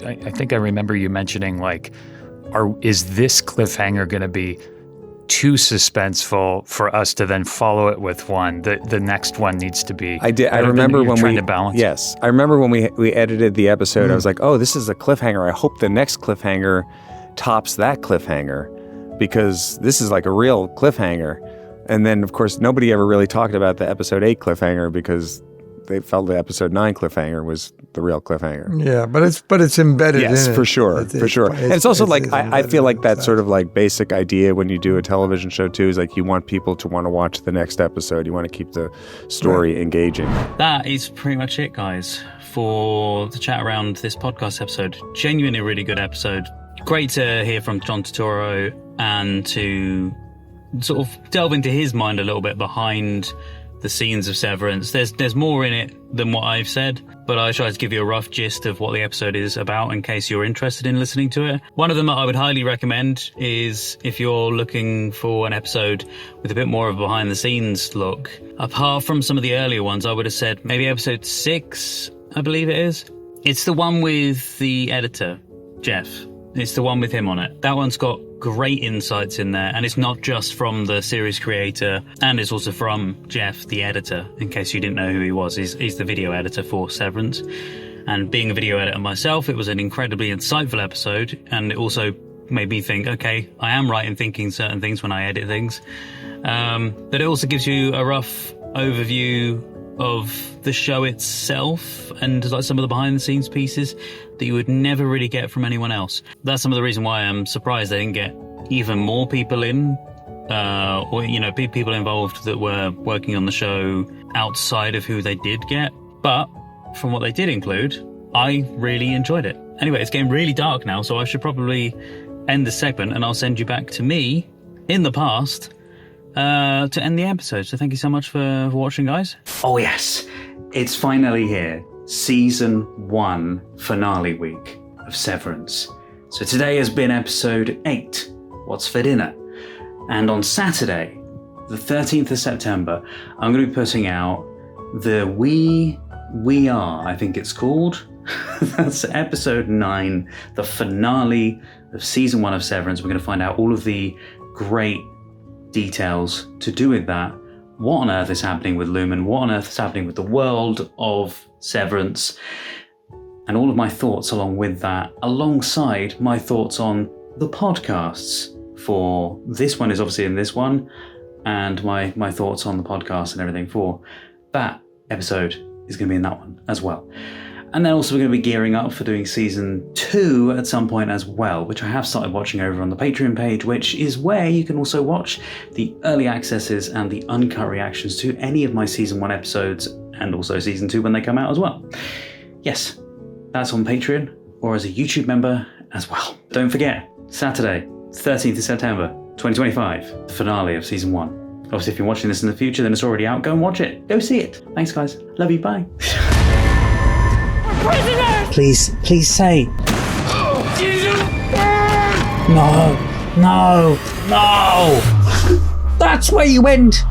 I think I remember you mentioning is this cliffhanger going to be too suspenseful for us to then follow it with one? The next one needs to be. I remember when trying to balance. Yes, I remember when we edited the episode. I was like, oh, this is a cliffhanger. I hope the next cliffhanger tops that cliffhanger, because this is like a real cliffhanger. And then, of course, nobody ever really talked about the episode 8 cliffhanger because they felt the episode 9 cliffhanger was the real cliffhanger. Yeah, but it's embedded in it. Yes, for sure. And it's also I feel like that sort of like basic idea when you do a television show too is like you want people to want to watch the next episode. You want to keep the story engaging. That is pretty much it, guys, for the chat around this podcast episode. Genuinely really good episode. Great to hear from John Turturro and to sort of delve into his mind a little bit behind the scenes of Severance. There's more in it than what I've said, but I tried to give you a rough gist of what the episode is about in case you're interested in listening to it. One of them that I would highly recommend is if you're looking for an episode with a bit more of a behind the scenes look. Apart from some of the earlier ones, I would have said maybe episode 6, I believe it is. It's the one with the editor, Jeff. It's the one with him on it. That one's got great insights in there, and it's not just from the series creator, and it's also from Jeff, the editor, in case you didn't know who he was. He's the video editor for Severance. And being a video editor myself, it was an incredibly insightful episode, and it also made me think, okay, I am right in thinking certain things when I edit things. But it also gives you a rough overview of the show itself and like some of the behind the scenes pieces that you would never really get from anyone else. That's some of the reason why I'm surprised they didn't get even more people in, or people involved that were working on the show outside of who they did get. But from what they did include, I really enjoyed it. Anyway, it's getting really dark now, so I should probably end the segment, and I'll send you back to me in the past to end the episode. So thank you so much for watching, guys. Oh yes, it's finally here. Season 1 finale week of Severance. So today has been episode 8, What's for Dinner? And on Saturday, the 13th of September, I'm going to be putting out the We Are, I think it's called. That's episode 9, the finale of season 1 of Severance. We're going to find out all of the great details to do with that. What on earth is happening with Lumon? What on earth is happening with the world of Severance? And all of my thoughts along with that, alongside my thoughts on the podcasts for this one is obviously in this one, and my thoughts on the podcast and everything for that episode is going to be in that one as well. And then also we're going to be gearing up for doing season 2 at some point as well, which I have started watching over on the Patreon page, which is where you can also watch the early accesses and the uncut reactions to any of my season 1 episodes and also season 2 when they come out as well. Yes, that's on Patreon or as a YouTube member as well. Don't forget, Saturday, 13th of September, 2025, the finale of season 1. Obviously, if you're watching this in the future, then it's already out. Go and watch it. Go see it. Thanks, guys. Love you. Bye. Prisoners! Please say. No. That's where you went.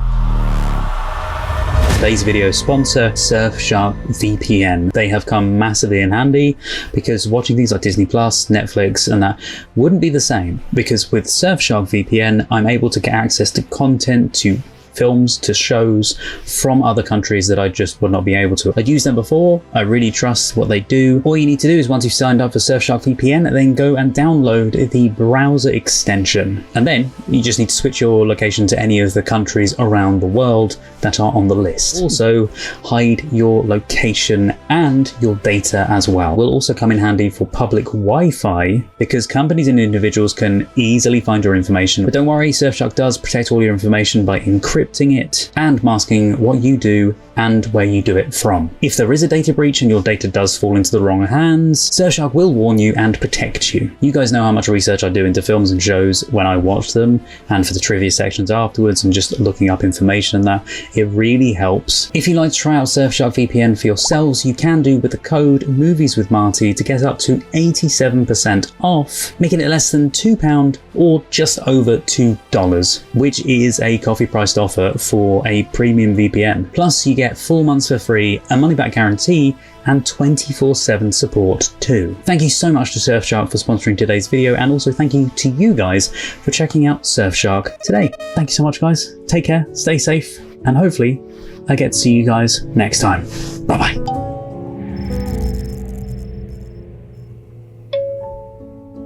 Today's video sponsor, Surfshark VPN. They have come massively in handy because watching things like Disney Plus, Netflix, and that wouldn't be the same. Because with Surfshark VPN, I'm able to get access to content, to films, to shows from other countries that I just would not be able to. I'd used them before. I really trust what they do. All you need to do is once you've signed up for Surfshark VPN, then go and download the browser extension. And then you just need to switch your location to any of the countries around the world that are on the list. Also, hide your location and your data as well. Will also come in handy for public Wi-Fi because companies and individuals can easily find your information. But don't worry, Surfshark does protect all your information by encrypting it and masking what you do and where you do it from. If there is a data breach and your data does fall into the wrong hands, Surfshark will warn you and protect you. You guys know how much research I do into films and shows when I watch them, and for the trivia sections afterwards and just looking up information and that, it really helps. If you'd like to try out Surfshark VPN for yourselves, you can do with the code Movies with Marty to get up to 87% off, making it less than £2 or just over $2, which is a coffee-priced offer for a premium VPN. Plus, you get 4 months for free, a money-back guarantee, and 24/7 support too. Thank you so much to Surfshark for sponsoring today's video, and also thank you to you guys for checking out Surfshark today. Thank you so much, guys. Take care, stay safe, and hopefully I get to see you guys next time. Bye-bye.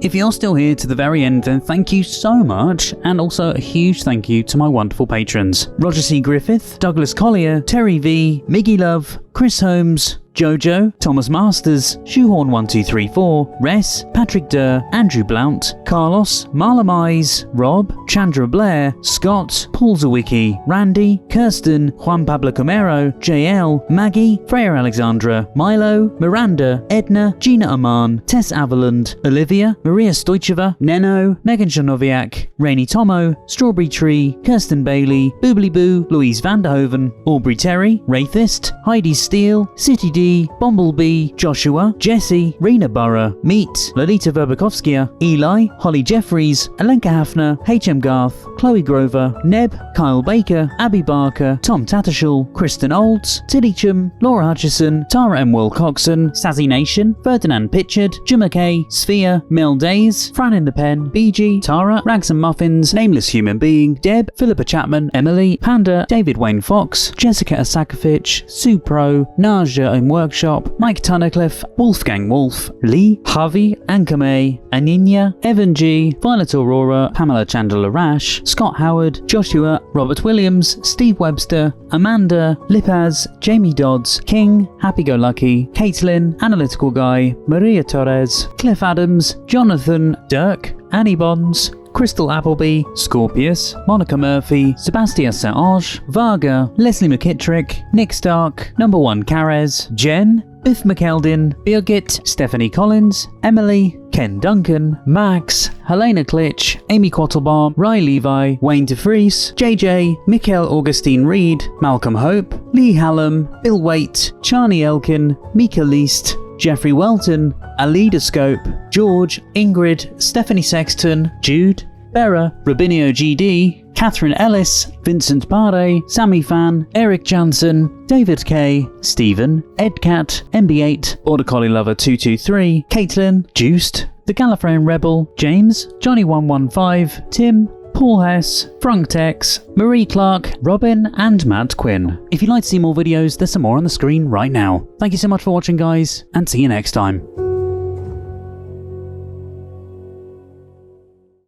If you're still here to the very end, then thank you so much, and also a huge thank you to my wonderful patrons. Roger C. Griffith, Douglas Collier, Terry V, Miggy Love, Chris Holmes, Jojo, Thomas Masters, Shoehorn1234, Res, Patrick Durr, Andrew Blount, Carlos, Marla Mize, Rob, Chandra Blair, Scott, Paul Zawicki, Randy, Kirsten, Juan Pablo Camero, JL, Maggie, Freya Alexandra, Milo, Miranda, Edna, Gina Aman, Tess Avaland, Olivia, Maria Stoicheva, Neno, Megan Janoviak, Rainy Tomo, Strawberry Tree, Kirsten Bailey, Boobly Boo, Louise Vanderhoven, Aubrey Terry, Wraithist, Heidi Steele, City D, Bumblebee, Joshua, Jesse, Rena Burra, Meet, Lolita Verbakovskia, Eli, Holly Jeffries, Alenka Hafner, HM Garth, Chloe Grover, Neb, Kyle Baker, Abby Barker, Tom Tattershall, Kristen Olds, Tillycham, Laura Hutchison, Tara M. Will Coxon, Sazzy Nation, Ferdinand Pitchard, Jim McKay, Sphere, Mel Days, Fran in the Pen, BG, Tara, Rags and Muffins, Nameless Human Being, Deb, Philippa Chapman, Emily, Panda, David Wayne Fox, Jessica Asakovich, Sue Pro, Naja and Workshop, Mike Tunnicliffe, Wolfgang Wolf, Lee, Harvey, Ankame, Aninya, Evan G, Violet Aurora, Pamela Chandler Rash, Scott Howard, Joshua, Robert Williams, Steve Webster, Amanda, Lipaz, Jamie Dodds, King, Happy Go Lucky, Caitlin, Analytical Guy, Maria Torres, Cliff Adams, Jonathan, Dirk, Annie Bonds, Crystal Appleby, Scorpius, Monica Murphy, Sebastian St-Ange, Varga, Leslie McKittrick, Nick Stark, Number 1 Carez, Jen, Biff McKeldin, Birgit, Stephanie Collins, Emily, Ken Duncan, Max, Helena Klitsch, Amy Quattlebaum, Ry Levi, Wayne DeFries, JJ, Mikhail Augustine Reed, Malcolm Hope, Lee Hallam, Bill Waite, Charlie Elkin, Mika Least, Jeffrey Welton, Alida Scope, George, Ingrid, Stephanie Sexton, Jude, Bera, Robinio GD, Catherine Ellis, Vincent Pare, Sammy Fan, Eric Jansen, David K, Stephen, Edcat, MB8, Border Collie Lover 223, Caitlin, Juiced, The Gallifreyan Rebel, James, Johnny115, Tim, Paul Hess, Frank Tex, Marie Clark, Robin, and Matt Quinn. If you'd like to see more videos, there's some more on the screen right now. Thank you so much for watching, guys, and see you next time.